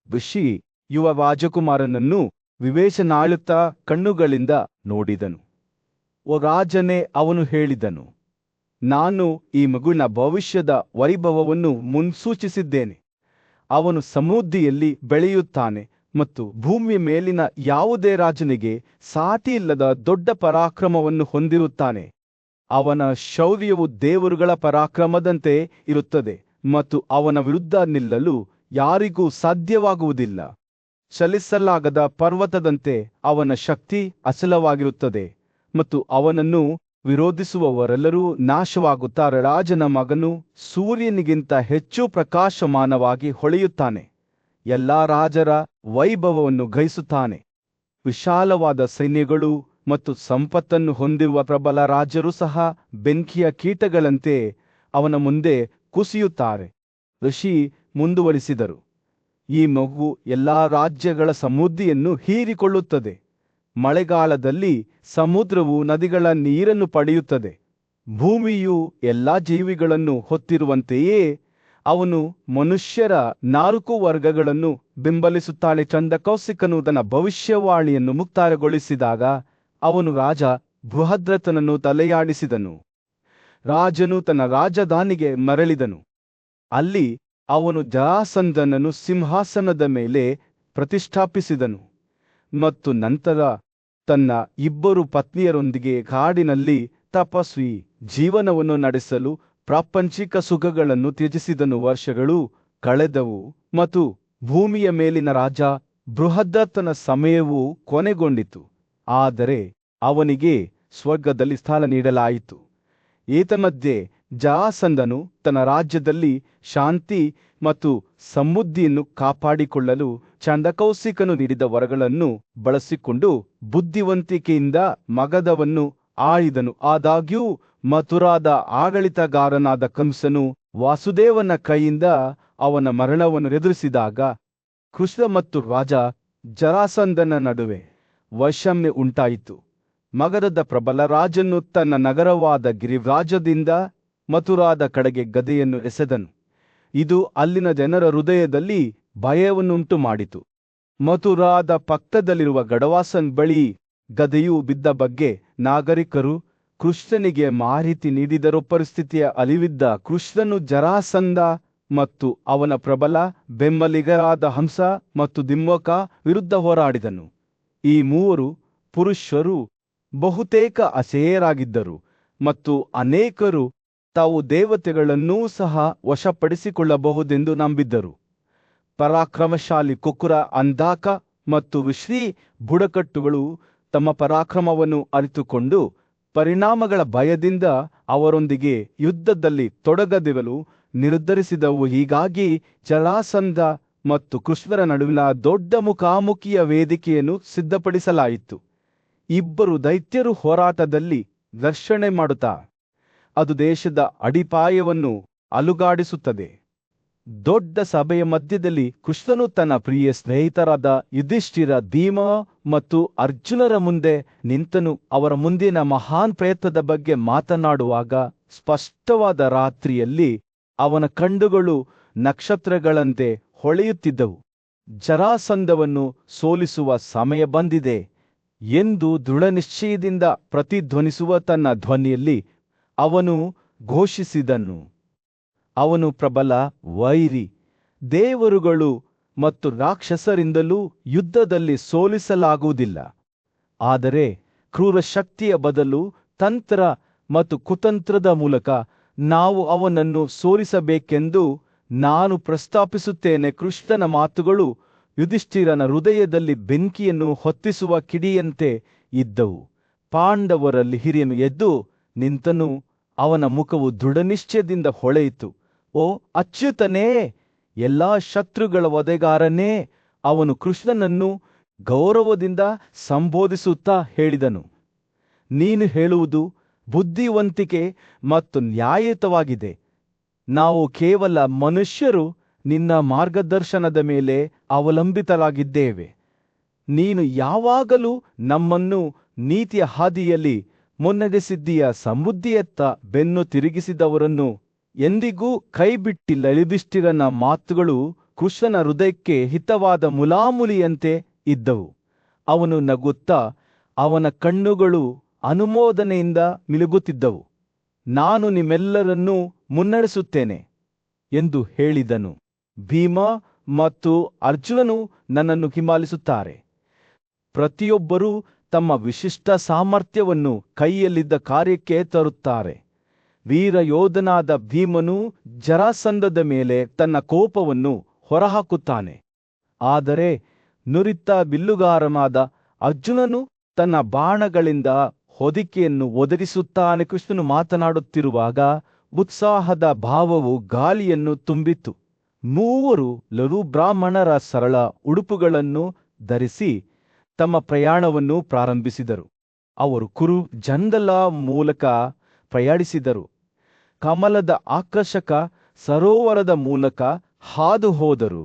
ಋಷಿ ಯುವ ರಾಜಕುಮಾರನನ್ನು ವಿವೇಚನಾಯುಕ್ತ ಕಣ್ಣುಗಳಿಂದ ನೋಡಿದನು. ಓ ರಾಜನೇ, ಅವನು ಹೇಳಿದನು, ನಾನು ಈ ಮಗುವಿನ ಭವಿಷ್ಯದ ವೈಭವವನ್ನು ಮುನ್ಸೂಚಿಸಿದ್ದೇನೆ. ಅವನು ಸಮೃದ್ಧಿಯಲ್ಲಿ ಬೆಳೆಯುತ್ತಾನೆ ಮತ್ತು ಭೂಮಿಯ ಮೇಲಿನ ಯಾವುದೇ ರಾಜನಿಗೆ ಸಾಟಿಯಿಲ್ಲದ ದೊಡ್ಡ ಪರಾಕ್ರಮವನ್ನು ಹೊಂದಿರುತ್ತಾನೆ. ಅವನ ಶೌರ್ಯವು ದೇವರುಗಳ ಪರಾಕ್ರಮದಂತೆ ಇರುತ್ತದೆ ಮತ್ತು ಅವನ ವಿರುದ್ಧ ನಿಲ್ಲಲು ಯಾರಿಗೂ ಸಾಧ್ಯವಾಗುವುದಿಲ್ಲ. ಚಲಿಸಲಾಗದ ಪರ್ವತದಂತೆ ಅವನ ಶಕ್ತಿ ಅಚಲವಾಗಿರುತ್ತದೆ ಮತ್ತು ಅವನನ್ನು ವಿರೋಧಿಸುವವರೆಲ್ಲರೂ ನಾಶವಾಗುತ್ತಾರೆ. ರಾಜನ ಮಗನು ಸೂರ್ಯನಿಗಿಂತ ಹೆಚ್ಚು ಪ್ರಕಾಶಮಾನವಾಗಿ ಹೊಳೆಯುತ್ತಾನೆ. ಎಲ್ಲಾ ರಾಜರ ವೈಭವವನ್ನು ಗ್ರಹಿಸುತ್ತಾನೆ. ವಿಶಾಲವಾದ ಸೈನ್ಯಗಳು ಮತ್ತು ಸಂಪತ್ತನ್ನು ಹೊಂದಿರುವ ಪ್ರಬಲ ರಾಜರು ಸಹ ಬೆಂಕಿಯ ಕೀಟಗಳಂತೆ ಅವನ ಮುಂದೆ ಕುಸಿಯುತ್ತಾರೆ. ಋಷಿ ಮುಂದುವರಿಸಿದರು, ಈ ಮಗು ಎಲ್ಲಾ ರಾಜ್ಯಗಳ ಸಮೃದ್ಧಿಯನ್ನು ಹೀರಿಕೊಳ್ಳುತ್ತದೆ. ಮಳೆಗಾಲದಲ್ಲಿ ಸಮುದ್ರವು ನದಿಗಳ ನೀರನ್ನು ಪಡೆಯುತ್ತದೆ. ಭೂಮಿಯು ಎಲ್ಲಾ ಜೀವಿಗಳನ್ನು ಹೊತ್ತಿರುವಂತೆಯೇ ಅವನು ಮನುಷ್ಯರ 4 ವರ್ಗಗಳನ್ನು ಬೆಂಬಲಿಸುತ್ತಾನೆ. ಚಂಡಕೌಶಿಕನು ತನ್ನ ಭವಿಷ್ಯವಾಣಿಯನ್ನು ಮುಕ್ತಾಯಗೊಳಿಸಿದಾಗ ಅವನು ರಾಜ ಬೃಹದ್ರಥನನ್ನು ತಲೆಯಾಡಿಸಿದನು. ರಾಜನು ತನ್ನ ರಾಜಧಾನಿಗೆ ಮರಳಿದನು. ಅಲ್ಲಿ ಅವನು ಜರಾಸಂಧನನ್ನು ಸಿಂಹಾಸನದ ಮೇಲೆ ಪ್ರತಿಷ್ಠಾಪಿಸಿದನು ಮತ್ತು ನಂತರ ತನ್ನ 2 ಪತ್ನಿಯರೊಂದಿಗೆ ಕಾಡಿನಲ್ಲಿ ತಪಸ್ವಿ ಜೀವನವನ್ನು ನಡೆಸಲು ಪ್ರಾಪಂಚಿಕ ಸುಖಗಳನ್ನು ತ್ಯಜಿಸಿದನು. ವರ್ಷಗಳು ಕಳೆದವು ಮತ್ತು ಭೂಮಿಯ ಮೇಲಿನ ರಾಜ ಬೃಹದ್ರಥನ ಸಮಯವು ಕೊನೆಗೊಂಡಿತು. ಆದರೆ ಅವನಿಗೆ ಸ್ವರ್ಗದಲ್ಲಿ ಸ್ಥಳ ನೀಡಲಾಯಿತು. ಏತನ್ಮಧ್ಯೆ ಜರಾಸಂಧನು ತನ್ನ ರಾಜ್ಯದಲ್ಲಿ ಶಾಂತಿ ಮತ್ತು ಸಮೃದ್ಧಿಯನ್ನು ಕಾಪಾಡಿಕೊಳ್ಳಲು ಚಂಡಕೌಶಿಕನು ನೀಡಿದ ವರಗಳನ್ನು ಬಳಸಿಕೊಂಡು ಬುದ್ಧಿವಂತಿಕೆಯಿಂದ ಮಗಧವನ್ನು ಆಳಿದನು. ಆದಾಗ್ಯೂ ಮಥುರಾದ ಆಡಳಿತಗಾರನಾದ ಕಂಸನು ವಾಸುದೇವನ ಕೈಯಿಂದ ಅವನ ಮರಣವನ್ನು ಎದುರಿಸಿದಾಗ ಕೃಷ್ಣ ಮತ್ತು ರಾಜ ಜರಾಸಂಧನ ನಡುವೆ ವೈಷಮ್ಯ ಉಂಟಾಯಿತು. ಮಗಧದ ಪ್ರಬಲ ರಾಜನು ತನ್ನ ನಗರವಾದ ಗಿರಿರಾಜದಿಂದ ಮಥುರಾದ ಕಡೆಗೆ ಗದೆಯನ್ನು ಎಸೆದನು. ಇದು ಅಲ್ಲಿನ ಜನರ ಹೃದಯದಲ್ಲಿ ಭಯವನ್ನುಂಟು ಮಾಡಿತು. ಮಥುರಾದ ಪಕ್ಕದಲ್ಲಿರುವ ಗಡವಾಸನ್ ಬಳಿ ಗದೆಯು ಬಿದ್ದ ಬಗ್ಗೆ ನಾಗರಿಕರು ಕೃಷ್ಣನಿಗೆ ಮಾಹಿತಿ ನೀಡಿದರೂ ಪರಿಸ್ಥಿತಿಯ ಅಲಿವಿದ್ದ ಕೃಷ್ಣನು ಜರಾಸಂಧ ಮತ್ತು ಅವನ ಪ್ರಬಲ ಬೆಂಬಲಿಗರಾದ ಹಂಸ ಮತ್ತು ದಿಮ್ಮೋಕ ವಿರುದ್ಧ ಹೋರಾಡಿದನು. ಈ 3 ಪುರುಷರು ಬಹುತೇಕ ಅಸಹ್ಯರಾಗಿದ್ದರು ಮತ್ತು ಅನೇಕರು ತಾವು ದೇವತೆಗಳನ್ನೂ ಸಹ ವಶಪಡಿಸಿಕೊಳ್ಳಬಹುದೆಂದು ನಂಬಿದ್ದರು. ಪರಾಕ್ರಮಶಾಲಿ ಕುಕುರ, ಅಂಧಾಕ ಮತ್ತು ಋಷಿ ಬುಡಕಟ್ಟುಗಳು ತಮ್ಮ ಪರಾಕ್ರಮವನ್ನು ಅರಿತುಕೊಂಡು ಪರಿಣಾಮಗಳ ಭಯದಿಂದ ಅವರೊಂದಿಗೆ ಯುದ್ಧದಲ್ಲಿ ತೊಡಗದಿರಲು ನಿರ್ಧರಿಸಿದವು. ಹೀಗಾಗಿ ಜರಾಸಂಧ ಮತ್ತು ಕೃಷ್ಣರ ನಡುವಿನ ದೊಡ್ಡ ಮುಖಾಮುಖಿಯ ವೇದಿಕೆಯನ್ನು ಸಿದ್ಧಪಡಿಸಲಾಯಿತು. 2 ದೈತ್ಯರು ಹೋರಾಟದಲ್ಲಿ ಘರ್ಷಣೆ ಮಾಡುತ್ತಾ ಅದು ದೇಶದ ಅಡಿಪಾಯವನ್ನು ಅಲುಗಾಡಿಸುತ್ತದೆ. ದೊಡ್ಡ ಸಭೆಯ ಮಧ್ಯದಲ್ಲಿ ಕೃಷ್ಣನು ತನ್ನ ಪ್ರಿಯ ಸ್ನೇಹಿತರಾದ ಯುಧಿಷ್ಠಿರ, ಭೀಮ ಮತ್ತು ಅರ್ಜುನರ ಮುಂದೆ ನಿಂತನು. ಅವರ ಮುಂದಿನ ಮಹಾನ್ ಪ್ರಯತ್ನದ ಬಗ್ಗೆ ಮಾತನಾಡುವಾಗ ಸ್ಪಷ್ಟವಾದ ರಾತ್ರಿಯಲ್ಲಿ ಅವನ ಕಣ್ಣುಗಳು ನಕ್ಷತ್ರಗಳಂತೆ ಹೊಳೆಯುತ್ತಿದ್ದವು. ಜರಾಸಂಧವನ್ನು ಸೋಲಿಸುವ ಸಮಯ ಬಂದಿದೆ ಎಂದು ದೃಢನಿಶ್ಚಯದಿಂದ ಪ್ರತಿಧ್ವನಿಸುವ ತನ್ನ ಧ್ವನಿಯಲ್ಲಿ ಅವನು ಘೋಷಿಸಿದನು. ಅವನು ಪ್ರಬಲ ವೈರಿ. ದೇವರುಗಳು ಮತ್ತು ರಾಕ್ಷಸರಿಂದಲೂ ಯುದ್ಧದಲ್ಲಿ ಸೋಲಿಸಲಾಗುವುದಿಲ್ಲ. ಆದರೆ ಕ್ರೂರ ಶಕ್ತಿಯ ಬದಲು ತಂತ್ರ ಮತ್ತು ಕುತಂತ್ರದ ಮೂಲಕ ನಾವು ಅವನನ್ನು ಸೋಲಿಸಬೇಕೆಂದು ನಾನು ಪ್ರಸ್ತಾಪಿಸುತ್ತೇನೆ. ಕೃಷ್ಣನ ಮಾತುಗಳು ಯುಧಿಷ್ಠಿರನ ಹೃದಯದಲ್ಲಿ ಬೆಂಕಿಯನ್ನು ಹೊತ್ತಿಸುವ ಕಿಡಿಯಂತೆ ಇದ್ದವು. ಪಾಂಡವರಲ್ಲಿ ಹಿರಿಯನು ಎದ್ದು ನಿಂತನು. ಅವನ ಮುಖವು ದೃಢನಿಶ್ಚಯದಿಂದ ಹೊಳೆಯಿತು. ಓ ಅಚ್ಯುತನೇ, ಎಲ್ಲಾ ಶತ್ರುಗಳ ವಧೆಗಾರನೇ, ಅವನು ಕೃಷ್ಣನನ್ನು ಗೌರವದಿಂದ ಸಂಬೋಧಿಸುತ್ತಾ ಹೇಳಿದನು. ನೀನು ಹೇಳುವುದು ಬುದ್ಧಿವಂತಿಕೆ ಮತ್ತು ನ್ಯಾಯಯುತವಾಗಿದೆ. ನಾವು ಕೇವಲ ಮನುಷ್ಯರು ನಿನ್ನ ಮಾರ್ಗದರ್ಶನದ ಮೇಲೆ ಅವಲಂಬಿತರಾಗಿದ್ದೇವೆ. ನೀನು ಯಾವಾಗಲೂ ನಮ್ಮನ್ನು ನೀತಿಯ ಹಾದಿಯಲ್ಲಿ ಮುನ್ನಡೆಸಿದ್ದೀಯ. ಸಮೃದ್ಧಿಯತ್ತ ಬೆನ್ನು ತಿರುಗಿಸಿದವರನ್ನು ಎಂದಿಗೂ ಕೈಬಿಟ್ಟಿಲ್ಲ. ಯುಧಿಷ್ಠಿರನ ಮಾತುಗಳು ಕೃಷ್ಣನ ಹೃದಯಕ್ಕೆ ಹಿತವಾದ ಮುಲಾಮುಲಿಯಂತೆ ಇದ್ದವು. ಅವನು ನಗುತ್ತಾ ಅವನ ಕಣ್ಣುಗಳು ಅನುಮೋದನೆಯಿಂದ ಮಿಲುಗುತ್ತಿದ್ದವು. ನಾನು ನಿಮ್ಮೆಲ್ಲರನ್ನೂ ಮುನ್ನಡೆಸುತ್ತೇನೆ ಎಂದು ಹೇಳಿದನು. ಭೀಮ ಮತ್ತು ಅರ್ಜುನನು ನನ್ನನ್ನು ಹಿಂಬಾಲಿಸುತ್ತಾರೆ. ಪ್ರತಿಯೊಬ್ಬರೂ ತಮ್ಮ ವಿಶಿಷ್ಟ ಸಾಮರ್ಥ್ಯವನ್ನು ಕೈಯಲ್ಲಿದ್ದ ಕಾರ್ಯಕ್ಕೆ ತರುತ್ತಾರೆ. ವೀರ ಯೋಧನಾದ ಭೀಮನು ಜರಾಸಂಧದ ಮೇಲೆ ತನ್ನ ಕೋಪವನ್ನು ಹೊರಹಾಕುತ್ತಾನೆ. ಆದರೆ ನುರಿತ ಬಿಲ್ಲುಗಾರನಾದ ಅರ್ಜುನನು ತನ್ನ ಬಾಣಗಳಿಂದ ಹೊದಿಕೆಯನ್ನು ಒದಗಿಸುತ್ತಾನೆ. ಕೃಷ್ಣನು ಮಾತನಾಡುತ್ತಿರುವಾಗ ಉತ್ಸಾಹದ ಭಾವವು ಗಾಳಿಯನ್ನು ತುಂಬಿತು. 3 ಲಘು ಬ್ರಾಹ್ಮಣರ ಸರಳ ಉಡುಪುಗಳನ್ನು ಧರಿಸಿ ತಮ್ಮ ಪ್ರಯಾಣವನ್ನು ಪ್ರಾರಂಭಿಸಿದರು. ಅವರು ಕುರು ಜಂಗಲ ಮೂಲಕ ಪ್ರಯಾಣಿಸಿದರು. ಕಮಲದ ಆಕರ್ಷಕ ಸರೋವರದ ಮೂಲಕ ಹಾದು ಹೋದರು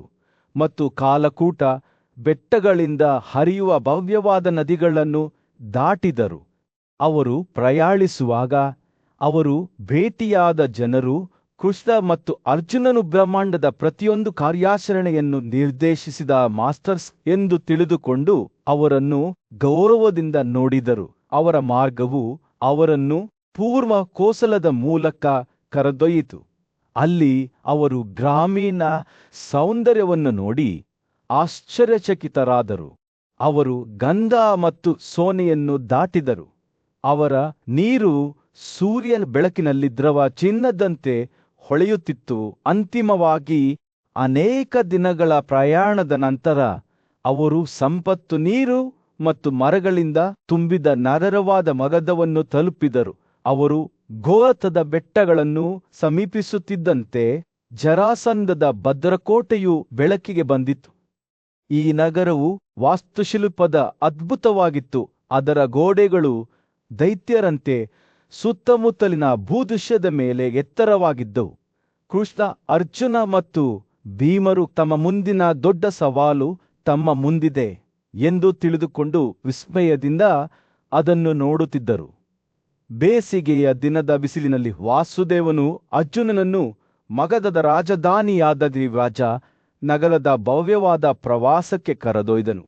ಮತ್ತು ಕಾಲಕೂಟ ಬೆಟ್ಟಗಳಿಂದ ಹರಿಯುವ ಭವ್ಯವಾದ ನದಿಗಳನ್ನು ದಾಟಿದರು. ಅವರು ಪ್ರಯಾಣಿಸುವಾಗ ಅವರು ಭೇಟಿಯಾದ ಜನರು ಕೃಷ್ಣ ಮತ್ತು ಅರ್ಜುನನು ಬ್ರಹ್ಮಾಂಡದ ಪ್ರತಿಯೊಂದು ಕಾರ್ಯಾಚರಣೆಯನ್ನು ನಿರ್ದೇಶಿಸಿದ ಮಾಸ್ಟರ್ಸ್ ಎಂದು ತಿಳಿದುಕೊಂಡು ಅವರನ್ನು ಗೌರವದಿಂದ ನೋಡಿದರು. ಅವರ ಮಾರ್ಗವು ಅವರನ್ನು ಪೂರ್ವ ಕೋಸಲದ ಮೂಲಕ ಕರೆದೊಯ್ಯಿತು. ಅಲ್ಲಿ ಅವರು ಗ್ರಾಮೀಣ ಸೌಂದರ್ಯವನ್ನು ನೋಡಿ ಆಶ್ಚರ್ಯಚಕಿತರಾದರು. ಅವರು ಗಂಧ ಮತ್ತು ಸೋನೆಯನ್ನು ದಾಟಿದರು. ಅವರ ನೀರು ಸೂರ್ಯನ ಬೆಳಕಿನಲ್ಲಿ ದ್ರವ ಚಿನ್ನದಂತೆ ಹೊಳೆಯುತ್ತಿತ್ತು. ಅಂತಿಮವಾಗಿ ಅನೇಕ ದಿನಗಳ ಪ್ರಯಾಣದ ನಂತರ ಅವರು ಸಂಪತ್ತು ನೀರು ಮತ್ತು ಮರಗಳಿಂದ ತುಂಬಿದ ನರರವಾದ ಮಗಧವನ್ನು ತಲುಪಿದರು. ಅವರು ಗೋವತದ ಬೆಟ್ಟಗಳನ್ನು ಸಮೀಪಿಸುತ್ತಿದ್ದಂತೆ ಜರಾಸಂಧದ ಭದ್ರಕೋಟೆಯು ಬೆಳಕಿಗೆ ಬಂದಿತು. ಈ ನಗರವು ವಾಸ್ತುಶಿಲ್ಪದ ಅದ್ಭುತವಾಗಿತ್ತು. ಅದರ ಗೋಡೆಗಳು ದೈತ್ಯರಂತೆ ಸುತ್ತಮುತ್ತಲಿನ ಭೂದೃಶ್ಯದ ಮೇಲೆ ಎತ್ತರವಾಗಿದ್ದವು. ಕೃಷ್ಣ, ಅರ್ಜುನ ಮತ್ತು ಭೀಮರು ತಮ್ಮ ಮುಂದಿನ ದೊಡ್ಡ ಸವಾಲು ತಮ್ಮ ಮುಂದಿದೆ ಎಂದು ತಿಳಿದುಕೊಂಡು ವಿಸ್ಮಯದಿಂದ ಅದನ್ನು ನೋಡುತ್ತಿದ್ದರು. ಬೇಸಿಗೆಯ ದಿನದ ಬಿಸಿಲಿನಲ್ಲಿ ವಾಸುದೇವನು ಅರ್ಜುನನನ್ನು ಮಗಧದ ರಾಜಧಾನಿಯಾದ ದಿವ್ರಾಜ ನಗರದ ಭವ್ಯವಾದ ಪ್ರವಾಸಕ್ಕೆ ಕರೆದೊಯ್ದನು.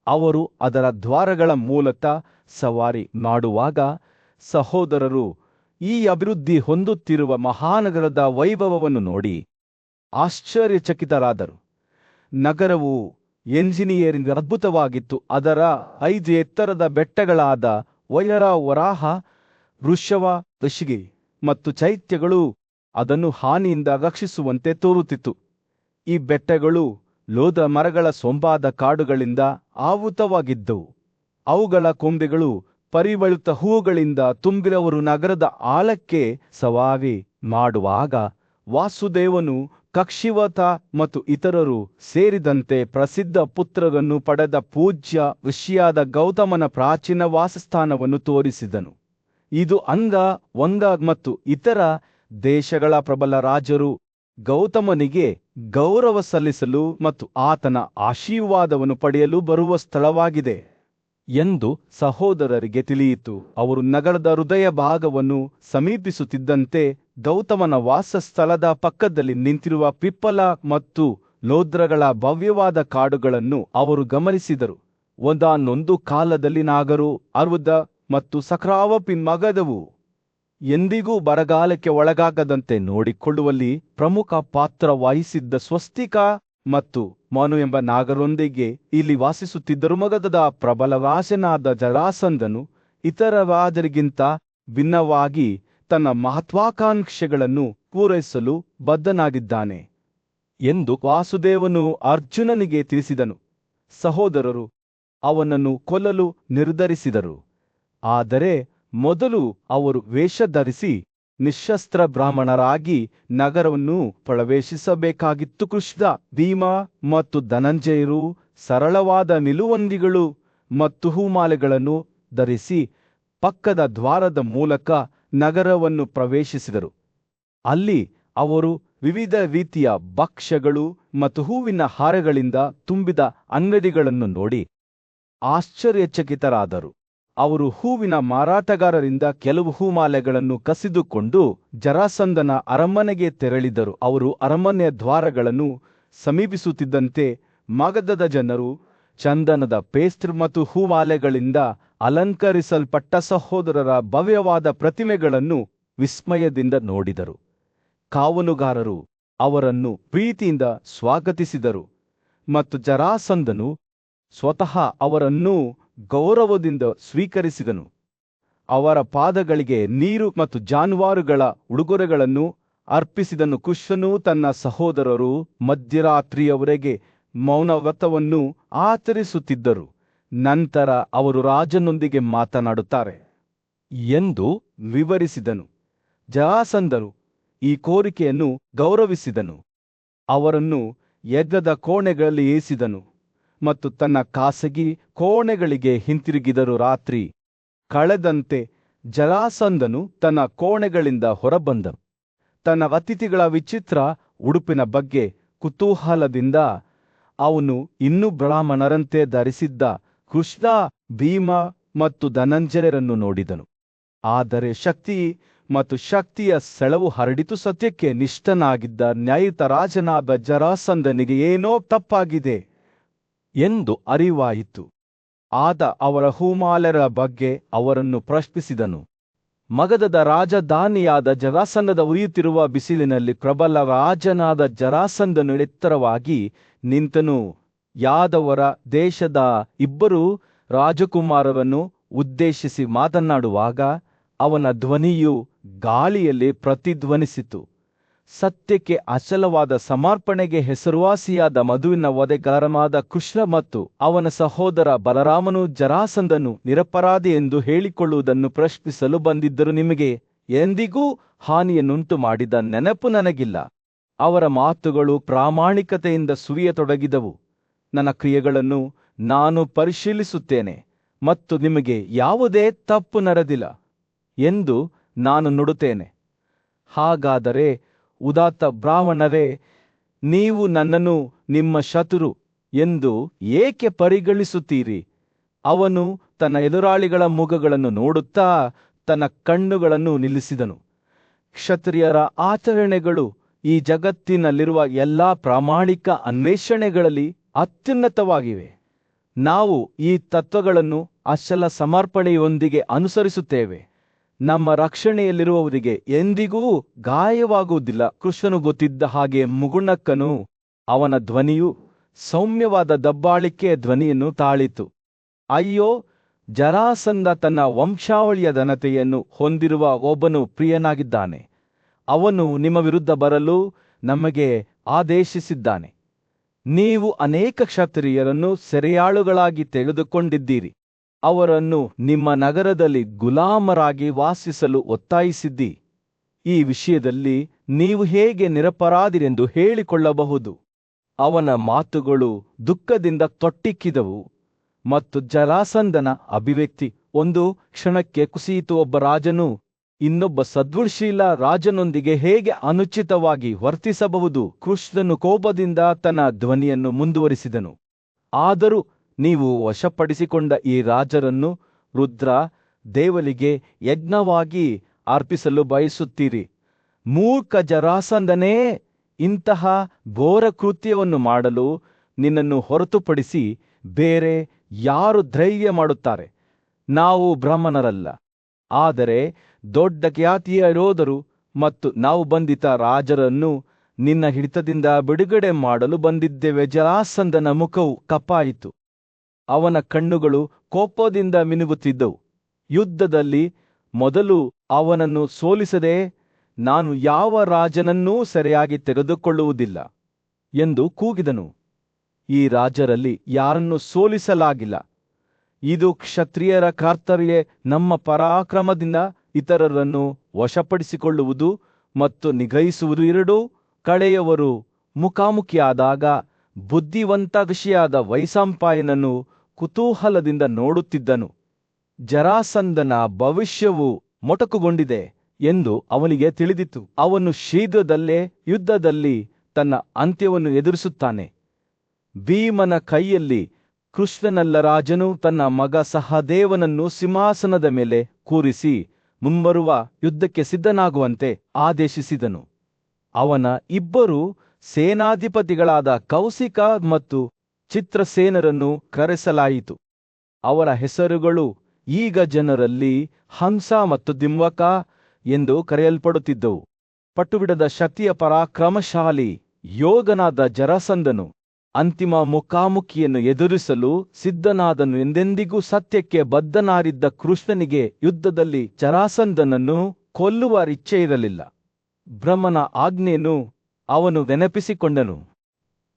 ಅವರು ಅದರ ದ್ವಾರಗಳ ಮೂಲಕ ಸವಾರಿ ಮಾಡುವಾಗ ಸಹೋದರರು ಈ ಅಭಿವೃದ್ಧಿ ಹೊಂದುತ್ತಿರುವ ಮಹಾನಗರದ ವೈಭವವನ್ನು ನೋಡಿ ಆಶ್ಚರ್ಯಚಕಿತರಾದರು. ನಗರವು ಎಂಜಿನಿಯರಿಂಗ್ ಅದ್ಭುತವಾಗಿತ್ತು. ಅದರ 5 ಎತ್ತರದ ಬೆಟ್ಟಗಳಾದ ವೈರ, ವರಾಹ, ವೃಷವ, ಋಷಿಗೆ ಮತ್ತು ಚೈತ್ಯಗಳು ಅದನ್ನು ಹಾನಿಯಿಂದ ರಕ್ಷಿಸುವಂತೆ ತೋರುತ್ತಿತ್ತು. ಈ ಬೆಟ್ಟಗಳು ಲೋದ ಮರಗಳ ಸೊಂಪಾದ ಕಾಡುಗಳಿಂದ ಆವೃತವಾಗಿದ್ದವು. ಅವುಗಳ ಕೊಂಬೆಗಳು ಪರಿಮಳಿತ ಹೂವುಗಳಿಂದ ತುಂಬಿರವರು. ನಗರದ ಆಳಕ್ಕೆ ಸವಾರಿ ಮಾಡುವಾಗ ವಾಸುದೇವನು ಕಕ್ಷಿವತ ಮತ್ತು ಇತರರು ಸೇರಿದಂತೆ ಪ್ರಸಿದ್ಧ ಪುತ್ರರನ್ನು ಪಡೆದ ಪೂಜ್ಯ ಋಷಿಯಾದ ಗೌತಮನ ಪ್ರಾಚೀನ ವಾಸಸ್ಥಾನವನ್ನು ತೋರಿಸಿದನು. ಇದು ಅಂಗ, ವಂಗ ಮತ್ತು ಇತರ ದೇಶಗಳ ಪ್ರಬಲ ರಾಜರು ಗೌತಮನಿಗೆ ಗೌರವ ಸಲ್ಲಿಸಲು ಮತ್ತು ಆತನ ಆಶೀರ್ವಾದವನ್ನು ಪಡೆಯಲು ಬರುವ ಸ್ಥಳವಾಗಿದೆ ಎಂದು ಸಹೋದರರಿಗೆ ತಿಳಿಯಿತು. ಅವರು ನಗರದ ಹೃದಯ ಭಾಗವನ್ನು ಸಮೀಪಿಸುತ್ತಿದ್ದಂತೆ ಗೌತಮನ ವಾಸಸ್ಥಳದ ಪಕ್ಕದಲ್ಲಿ ನಿಂತಿರುವ ಪಿಪ್ಪಲ ಮತ್ತು ಲೋದ್ರಗಳ ಭವ್ಯವಾದ ಕಾಡುಗಳನ್ನು ಅವರು ಗಮನಿಸಿದರು. ಒಂದಾನೊಂದು ಕಾಲದಲ್ಲಿ ನಾಗರು, ಅರ್ವದ ಮತ್ತು ಸಕ್ರಾವಪಿನ್ ಮಗಧವು ಎಂದಿಗೂ ಬರಗಾಲಕ್ಕೆ ಒಳಗಾಗದಂತೆ ನೋಡಿಕೊಳ್ಳುವಲ್ಲಿ ಪ್ರಮುಖ ಪಾತ್ರ ವಹಿಸಿದ್ದ ಸ್ವಸ್ತಿಕ ಮತ್ತು ಮನು ಎಂಬ ನಾಗರೊಂದಿಗೆ ಇಲ್ಲಿ ವಾಸಿಸುತ್ತಿದ್ದರು. ಮಗಧದ ಪ್ರಬಲ ರಾಜನಾದ ಜರಾಸಂಧನು ಇತರ ರಾಜರಿಗಿಂತ ಭಿನ್ನವಾಗಿ ತನ್ನ ಮಹತ್ವಾಕಾಂಕ್ಷೆಗಳನ್ನು ಪೂರೈಸಲು ಬದ್ಧನಾಗಿದ್ದಾನೆ ಎಂದು ವಾಸುದೇವನು ಅರ್ಜುನನಿಗೆ ತಿಳಿಸಿದನು. ಸಹೋದರರು ಅವನನ್ನು ಕೊಲ್ಲಲು ನಿರ್ಧರಿಸಿದರು. ಆದರೆ ಮೊದಲು ಅವರು ವೇಷ ಧರಿಸಿ ನಿಶಸ್ತ್ರ ಬ್ರಾಹ್ಮಣರಾಗಿ ನಗರವನ್ನು ಪ್ರವೇಶಿಸಬೇಕಾಗಿತ್ತು. ಕೃಷ್ಣ, ಭೀಮ ಮತ್ತು ಧನಂಜಯರು ಸರಳವಾದ ನಿಲುವಂಗಿಗಳು ಮತ್ತು ಹೂಮಾಲೆಗಳನ್ನು ಧರಿಸಿ ಪಕ್ಕದ ದ್ವಾರದ ಮೂಲಕ ನಗರವನ್ನು ಪ್ರವೇಶಿಸಿದರು. ಅಲ್ಲಿ ಅವರು ವಿವಿಧ ರೀತಿಯ ಭಕ್ಷ್ಯಗಳು ಮತ್ತು ಹೂವಿನ ಹಾರಗಳಿಂದ ತುಂಬಿದ ಅಂಗಡಿಗಳನ್ನು ನೋಡಿ ಆಶ್ಚರ್ಯಚಕಿತರಾದರು. ಅವರು ಹೂವಿನ ಮಾರಾಟಗಾರರಿಂದ ಕೆಲವು ಹೂಮಾಲೆಗಳನ್ನು ಕಸಿದುಕೊಂಡು ಜರಾಸಂಧನ ಅರಮನೆಗೆ ತೆರಳಿದರು. ಅವರು ಅರಮನೆಯ ದ್ವಾರಗಳನ್ನು ಸಮೀಪಿಸುತ್ತಿದ್ದಂತೆ ಮಗಧದ ಜನರು ಚಂದನದ ಪೇಸ್ಟ್ರಿ ಮತ್ತು ಹೂಮಾಲೆಗಳಿಂದ ಅಲಂಕರಿಸಲ್ಪಟ್ಟ ಸಹೋದರರ ಭವ್ಯವಾದ ಪ್ರತಿಮೆಗಳನ್ನು ವಿಸ್ಮಯದಿಂದ ನೋಡಿದರು. ಕಾವಲುಗಾರರು ಅವರನ್ನು ಪ್ರೀತಿಯಿಂದ ಸ್ವಾಗತಿಸಿದರು ಮತ್ತು ಜರಾಸಂಧನು ಸ್ವತಃ ಅವರನ್ನು ಗೌರವದಿಂದ ಸ್ವೀಕರಿಸಿದನು. ಅವರ ಪಾದಗಳಿಗೆ ನೀರು ಮತ್ತು ಜಾನುವಾರುಗಳ ಉಡುಗೊರೆಗಳನ್ನು ಅರ್ಪಿಸಿದನು. ಕೃಷ್ಣನು ತನ್ನ ಸಹೋದರರು ಮಧ್ಯರಾತ್ರಿಯವರೆಗೆ ಮೌನವ್ರತವನ್ನು ಆಚರಿಸುತ್ತಿದ್ದರು. ನಂತರ ಅವರು ರಾಜನೊಂದಿಗೆ ಮಾತನಾಡುತ್ತಾರೆ ಎಂದು ವಿವರಿಸಿದನು. ಜರಾಸಂಧನು ಈ ಕೋರಿಕೆಯನ್ನು ಗೌರವಿಸಿದನು. ಅವರನ್ನು ಯಜ್ಞದ ಕೋಣೆಗಳಲ್ಲಿ ಏರಿಸಿದನು ಮತ್ತು ತನ್ನ ಖಾಸಗಿ ಕೋಣೆಗಳಿಗೆ ಹಿಂತಿರುಗಿದರು. ರಾತ್ರಿ ಕಳೆದಂತೆ ಜರಾಸಂಧನು ತನ್ನ ಕೋಣೆಗಳಿಂದ ಹೊರಬಂದನು. ತನ್ನ ಅತಿಥಿಗಳ ವಿಚಿತ್ರ ಉಡುಪಿನ ಬಗ್ಗೆ ಕುತೂಹಲದಿಂದ ಅವನು ಇನ್ನೂ ಬ್ರಾಹ್ಮಣರಂತೆ ಧರಿಸಿದ್ದ ಕೃಷ್ಣ, ಭೀಮ ಮತ್ತು ಧನಂಜಯರನ್ನು ನೋಡಿದನು. ಆದರೆ ಶಕ್ತಿಯ ಸೆಳವು ಹರಡಿತು. ಸತ್ಯಕ್ಕೆ ನಿಷ್ಠನಾಗಿದ್ದ ನ್ಯಾಯಯುತ ರಾಜನಾದ ಜರಾಸಂಧನಿಗೆ ಏನೋ ತಪ್ಪಾಗಿದೆ ಎಂದು ಅರಿವಾಯಿತು. ಆದ ಅವರ ಹೂಮಾಲೆರ ಬಗ್ಗೆ ಅವರನ್ನು ಪ್ರಶ್ನಿಸಿದನು. ಮಗಧದ ರಾಜಧಾನಿಯಾದ ಜರಾಸಂಧದ ಉರಿಯುತ್ತಿರುವ ಬಿಸಿಲಿನಲ್ಲಿ ಪ್ರಬಲ ರಾಜನಾದ ಜರಾಸಂಧನು ಎತ್ತರವಾಗಿ ನಿಂತನು. ಯಾದವರ ದೇಶದ ಇಬ್ಬರು ರಾಜಕುಮಾರರನ್ನು ಉದ್ದೇಶಿಸಿ ಮಾತನಾಡುವಾಗ ಅವನ ಧ್ವನಿಯು ಗಾಳಿಯಲ್ಲಿ ಪ್ರತಿಧ್ವನಿಸಿತು. ಸತ್ಯಕ್ಕೆ ಅಚಲವಾದ ಸಮರ್ಪಣೆಗೆ ಹೆಸರುವಾಸಿಯಾದ ಮಧುವಿನ ವಧೆಗಾರನಾದ ಕೃಷ್ಣ ಮತ್ತು ಅವನ ಸಹೋದರ ಬಲರಾಮನು ಜರಾಸಂಧನು ನಿರಪರಾಧಿ ಎಂದು ಹೇಳಿಕೊಳ್ಳುವುದನ್ನು ಪ್ರಶ್ನಿಸಲು ಬಂದಿದ್ದರು. ನಿಮಗೆ ಎಂದಿಗೂ ಹಾನಿಯನ್ನುಂಟು ಮಾಡಿದ ನೆನಪು ನನಗಿಲ್ಲ. ಅವರ ಮಾತುಗಳು ಪ್ರಾಮಾಣಿಕತೆಯಿಂದ ಸುರಿಯತೊಡಗಿದವು. ನನ್ನ ಕ್ರಿಯೆಗಳನ್ನು ನಾನು ಪರಿಶೀಲಿಸುತ್ತೇನೆ ಮತ್ತು ನಿಮಗೆ ಯಾವುದೇ ತಪ್ಪು ನಡೆದಿಲ್ಲ ಎಂದು ನಾನು ನುಡುತ್ತೇನೆ. ಹಾಗಾದರೆ ಉದಾತ್ತ ಬ್ರಾಹ್ಮಣರೇ, ನೀವು ನನ್ನನ್ನು ನಿಮ್ಮ ಶತ್ರು ಎಂದು ಏಕೆ ಪರಿಗಣಿಸುತ್ತೀರಿ? ಅವನು ತನ್ನ ಎದುರಾಳಿಗಳ ಮುಖಗಳನ್ನು ನೋಡುತ್ತಾ ತನ್ನ ಕಣ್ಣುಗಳನ್ನು ನಿಲ್ಲಿಸಿದನು. ಕ್ಷತ್ರಿಯರ ಆಚರಣೆಗಳು ಈ ಜಗತ್ತಿನಲ್ಲಿರುವ ಎಲ್ಲಾ ಪ್ರಾಮಾಣಿಕ ಅನ್ವೇಷಣೆಗಳಲ್ಲಿ ಅತ್ಯುನ್ನತವಾಗಿವೆ. ನಾವು ಈ ತತ್ವಗಳನ್ನು ಅಚಲ ಸಮರ್ಪಣೆಯೊಂದಿಗೆ ಅನುಸರಿಸುತ್ತೇವೆ. ನಮ್ಮ ರಕ್ಷಣೆಯಲ್ಲಿರುವವರಿಗೆ ಎಂದಿಗೂ ಗಾಯವಾಗುವುದಿಲ್ಲ. ಕೃಷ್ಣನು ಗೊತ್ತಿದ್ದ ಹಾಗೆ ಮುಗುಣಕ್ಕನು. ಅವನ ಧ್ವನಿಯು ಸೌಮ್ಯವಾದ ದಬ್ಬಾಳಿಕೆಯ ಧ್ವನಿಯನ್ನು ತಾಳಿತು. ಅಯ್ಯೋ, ಜರಾಸಂಧ ತನ್ನ ವಂಶಾವಳಿಯ ಘನತೆಯನ್ನು ಹೊಂದಿರುವ ಒಬ್ಬನು ಪ್ರಿಯನಾಗಿದ್ದಾನೆ. ಅವನು ನಿಮ್ಮ ವಿರುದ್ಧ ಬರಲು ನಮಗೆ ಆದೇಶಿಸಿದ್ದಾನೆ. ನೀವು ಅನೇಕ ಕ್ಷತ್ರಿಯರನ್ನು ಸೆರೆಯಾಳುಗಳಾಗಿ ತೆಗೆದುಕೊಂಡಿದ್ದೀರಿ. ಅವರನ್ನು ನಿಮ್ಮ ನಗರದಲ್ಲಿ ಗುಲಾಮರಾಗಿ ವಾಸಿಸಲು ಒತ್ತಾಯಿಸಿದ್ದಿ. ಈ ವಿಷಯದಲ್ಲಿ ನೀವು ಹೇಗೆ ನಿರಪರಾಧಿರೆಂದು ಹೇಳಿಕೊಳ್ಳಬಹುದು? ಅವನ ಮಾತುಗಳು ದುಃಖದಿಂದ ತೊಟ್ಟಿಕ್ಕಿದವು ಮತ್ತು ಜರಾಸಂಧನ ಅಭಿವ್ಯಕ್ತಿ ಒಂದು ಕ್ಷಣಕ್ಕೆ ಕುಸಿಯಿತು. ಒಬ್ಬ ರಾಜನು ಇನ್ನೊಬ್ಬ ಸದ್ಗುಣಶೀಲ ರಾಜನೊಂದಿಗೆ ಹೇಗೆ ಅನುಚಿತವಾಗಿ ವರ್ತಿಸಬಹುದು? ಕೃಷ್ಣನು ಕೋಪದಿಂದ ತನ್ನ ಧ್ವನಿಯನ್ನು ಮುಂದುವರಿಸಿದನು. ಆದರೂ ನೀವು ವಶಪಡಿಸಿಕೊಂಡ ಈ ರಾಜರನ್ನು ರುದ್ರ ದೇವರಿಗೆ ಯಜ್ಞವಾಗಿ ಅರ್ಪಿಸಲು ಬಯಸುತ್ತೀರಿ. ಮೂರ್ಖ ಜರಾಸಂಧನೇ, ಇಂತಹ ಘೋರ ಕೃತ್ಯವನ್ನು ಮಾಡಲು ನಿನ್ನನ್ನು ಹೊರತುಪಡಿಸಿ ಬೇರೆ ಯಾರು ಧೈರ್ಯ ಮಾಡುತ್ತಾರೆ? ನಾವು ಬ್ರಾಹ್ಮಣರಲ್ಲ, ಆದರೆ ದೊಡ್ಡ ಖ್ಯಾತಿಯ ಯೋಧರು ಮತ್ತು ನಾವು ಬಂಧಿತ ರಾಜರನ್ನು ನಿನ್ನ ಹಿಡಿತದಿಂದ ಬಿಡುಗಡೆ ಮಾಡಲು ಬಂದಿದ್ದೇವೆ. ಜರಾಸಂಧನ ಮುಖವು ಕಪ್ಪಾಯಿತು. ಅವನ ಕಣ್ಣುಗಳು ಕೋಪದಿಂದ ಮಿನುಗುತ್ತಿದ್ದವು. ಯುದ್ಧದಲ್ಲಿ ಮೊದಲು ಅವನನ್ನು ಸೋಲಿಸದೆ ನಾನು ಯಾವ ರಾಜನನ್ನೂ ಸರಿಯಾಗಿ ತೆಗೆದುಕೊಳ್ಳುವುದಿಲ್ಲ ಎಂದು ಕೂಗಿದನು. ಈ ರಾಜರಲ್ಲಿ ಯಾರನ್ನೂ ಸೋಲಿಸಲಾಗಿಲ್ಲ. ಇದು ಕ್ಷತ್ರಿಯರ ಕರ್ತವ್ಯ. ನಮ್ಮ ಪರಾಕ್ರಮದಿಂದ ಇತರರನ್ನು ವಶಪಡಿಸಿಕೊಳ್ಳುವುದು ಮತ್ತು ನಿಗ್ರಹಿಸುವುದು ಎರಡೂ. ಕಳೆಯವರು ಮುಖಾಮುಖಿಯಾದಾಗ ಬುದ್ಧಿವಂತ ಋಷಿಯಾದ ವೈಶಂಪಾಯನನು ಕುತೂಹಲದಿಂದ ನೋಡುತ್ತಿದ್ದನು. ಜರಾಸಂಧನ ಭವಿಷ್ಯವು ಮೊಟಕುಗೊಂಡಿದೆ ಎಂದು ಅವನಿಗೆ ತಿಳಿದಿತ್ತು. ಅವನು ಶೀಘ್ರದಲ್ಲೇ ಯುದ್ಧದಲ್ಲಿ ತನ್ನ ಅಂತ್ಯವನ್ನು ಎದುರಿಸುತ್ತಾನೆ. ಭೀಮನ ಕೈಯಲ್ಲಿ ಕೃಷ್ಣನಲ್ಲ ರಾಜನು ತನ್ನ ಮಗ ಸಹದೇವನನ್ನು ಸಿಂಹಾಸನದ ಮೇಲೆ ಕೂರಿಸಿ ಮುಂಬರುವ ಯುದ್ಧಕ್ಕೆ ಸಿದ್ಧನಾಗುವಂತೆ ಆದೇಶಿಸಿದನು. ಅವನ ಇಬ್ಬರು ಸೇನಾಧಿಪತಿಗಳಾದ ಕೌಶಿಕ ಮತ್ತು ಚಿತ್ರಸೇನರನ್ನು ಕರೆಸಲಾಯಿತು. ಅವರ ಹೆಸರುಗಳು ಈಗ ಜನರಲ್ಲಿ ಹಂಸ ಮತ್ತು ದಿಮ್ವಕ ಎಂದು ಕರೆಯಲ್ಪಡುತ್ತಿದ್ದವು. ಪಟ್ಟುಬಿಡದ ಶಕ್ತಿಯ ಪರಾಕ್ರಮಶಾಲಿ ಯೋಗನಾದ ಜರಾಸಂಧನು ಅಂತಿಮ ಮುಖಾಮುಖಿಯನ್ನು ಎದುರಿಸಲು ಸಿದ್ಧನಾದನು. ಎಂದೆಂದಿಗೂ ಸತ್ಯಕ್ಕೆ ಬದ್ಧನಾಗಿದ್ದ ಕೃಷ್ಣನಿಗೆ ಯುದ್ಧದಲ್ಲಿ ಜರಾಸಂಧನನ್ನು ಕೊಲ್ಲುವ ಇಚ್ಛೆಯಿರಲಿಲ್ಲ. ಬ್ರಹ್ಮನ ಆಜ್ಞೆಯನ್ನು ಅವನು ನೆನಪಿಸಿಕೊಂಡನು.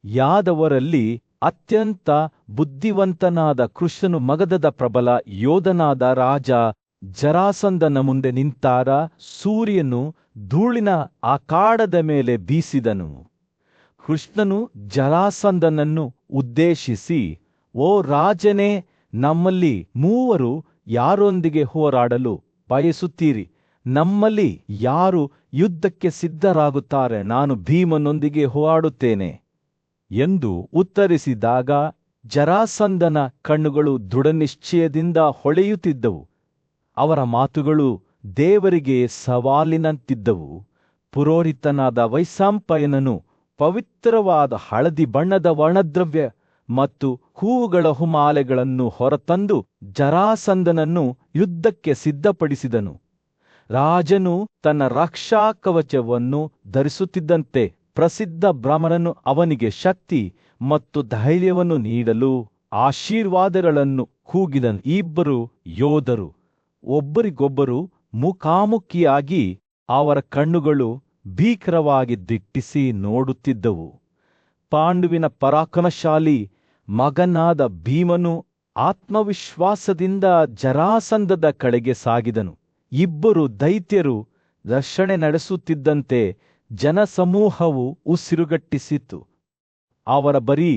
ಯಾದವರಲ್ಲಿ ಅತ್ಯಂತ ಬುದ್ಧಿವಂತನಾದ ಕೃಷ್ಣನು ಮಗಧದ ಪ್ರಬಲ ಯೋಧನಾದ ರಾಜ ಜರಾಸಂಧನ ಮುಂದೆ ನಿಂತಾಗ ಸೂರ್ಯನು ಧೂಳಿನ ಆಕಾಡದ ಮೇಲೆ ಬೀಸಿದನು. ಕೃಷ್ಣನು ಜರಾಸಂಧನನ್ನು ಉದ್ದೇಶಿಸಿ, ಓ ರಾಜನೇ, ನಮ್ಮಲ್ಲಿ ಮೂವರು ಯಾರೊಂದಿಗೆ ಹೋರಾಡಲು ಬಯಸುತ್ತೀರಿ? ನಮ್ಮಲ್ಲಿ ಯಾರು ಯುದ್ಧಕ್ಕೆ ಸಿದ್ಧರಾಗುತ್ತಾರೆ? ನಾನು ಭೀಮನೊಂದಿಗೆ ಹೋರಾಡುತ್ತೇನೆ ಎಂದು ಉತ್ತರಿಸಿದಾಗ ಜರಾಸಂಧನ ಕಣ್ಣುಗಳು ದೃಢನಿಶ್ಚಯದಿಂದ ಹೊಳೆಯುತ್ತಿದ್ದವು. ಅವರ ಮಾತುಗಳು ದೇವರಿಗೆ ಸವಾಲಿನಂತಿದ್ದವು. ಪುರೋಹಿತನಾದ ವೈಶಂಪಾಯನನು ಪವಿತ್ರವಾದ ಹಳದಿ ಬಣ್ಣದ ವರ್ಣದ್ರವ್ಯ ಮತ್ತು ಹೂವುಗಳ ಹುಮಾಲೆಗಳನ್ನು ಹೊರತಂದು ಜರಾಸಂಧನನ್ನು ಯುದ್ಧಕ್ಕೆ ಸಿದ್ಧಪಡಿಸಿದನು. ರಾಜನು ತನ್ನ ರಕ್ಷಾ ಕವಚವನ್ನು ಧರಿಸುತ್ತಿದ್ದಂತೆ ಪ್ರಸಿದ್ಧ ಬ್ರಾಹ್ಮಣನು ಅವನಿಗೆ ಶಕ್ತಿ ಮತ್ತು ಧೈರ್ಯವನ್ನು ನೀಡಲು ಆಶೀರ್ವಾದಗಳನ್ನು ಕೂಗಿದನು. ಇಬ್ಬರು ಯೋಧರು ಒಬ್ಬರಿಗೊಬ್ಬರು ಮುಖಾಮುಖಿಯಾಗಿ ಅವರ ಕಣ್ಣುಗಳು ಭೀಕರವಾಗಿ ದಿಟ್ಟಿಸಿ ನೋಡುತ್ತಿದ್ದವು. ಪಾಂಡುವಿನ ಪರಾಕ್ರಮಶಾಲಿ ಮಗನಾದ ಭೀಮನು ಆತ್ಮವಿಶ್ವಾಸದಿಂದ ಜರಾಸಂಧದ ಕಡೆಗೆ ಸಾಗಿದನು. ಇಬ್ಬರು ದೈತ್ಯರು ಘರ್ಷಣೆ ನಡೆಸುತ್ತಿದ್ದಂತೆ ಜನಸಮೂಹವು ಉಸಿರುಗಟ್ಟಿಸಿತು. ಅವರ ಬರೀ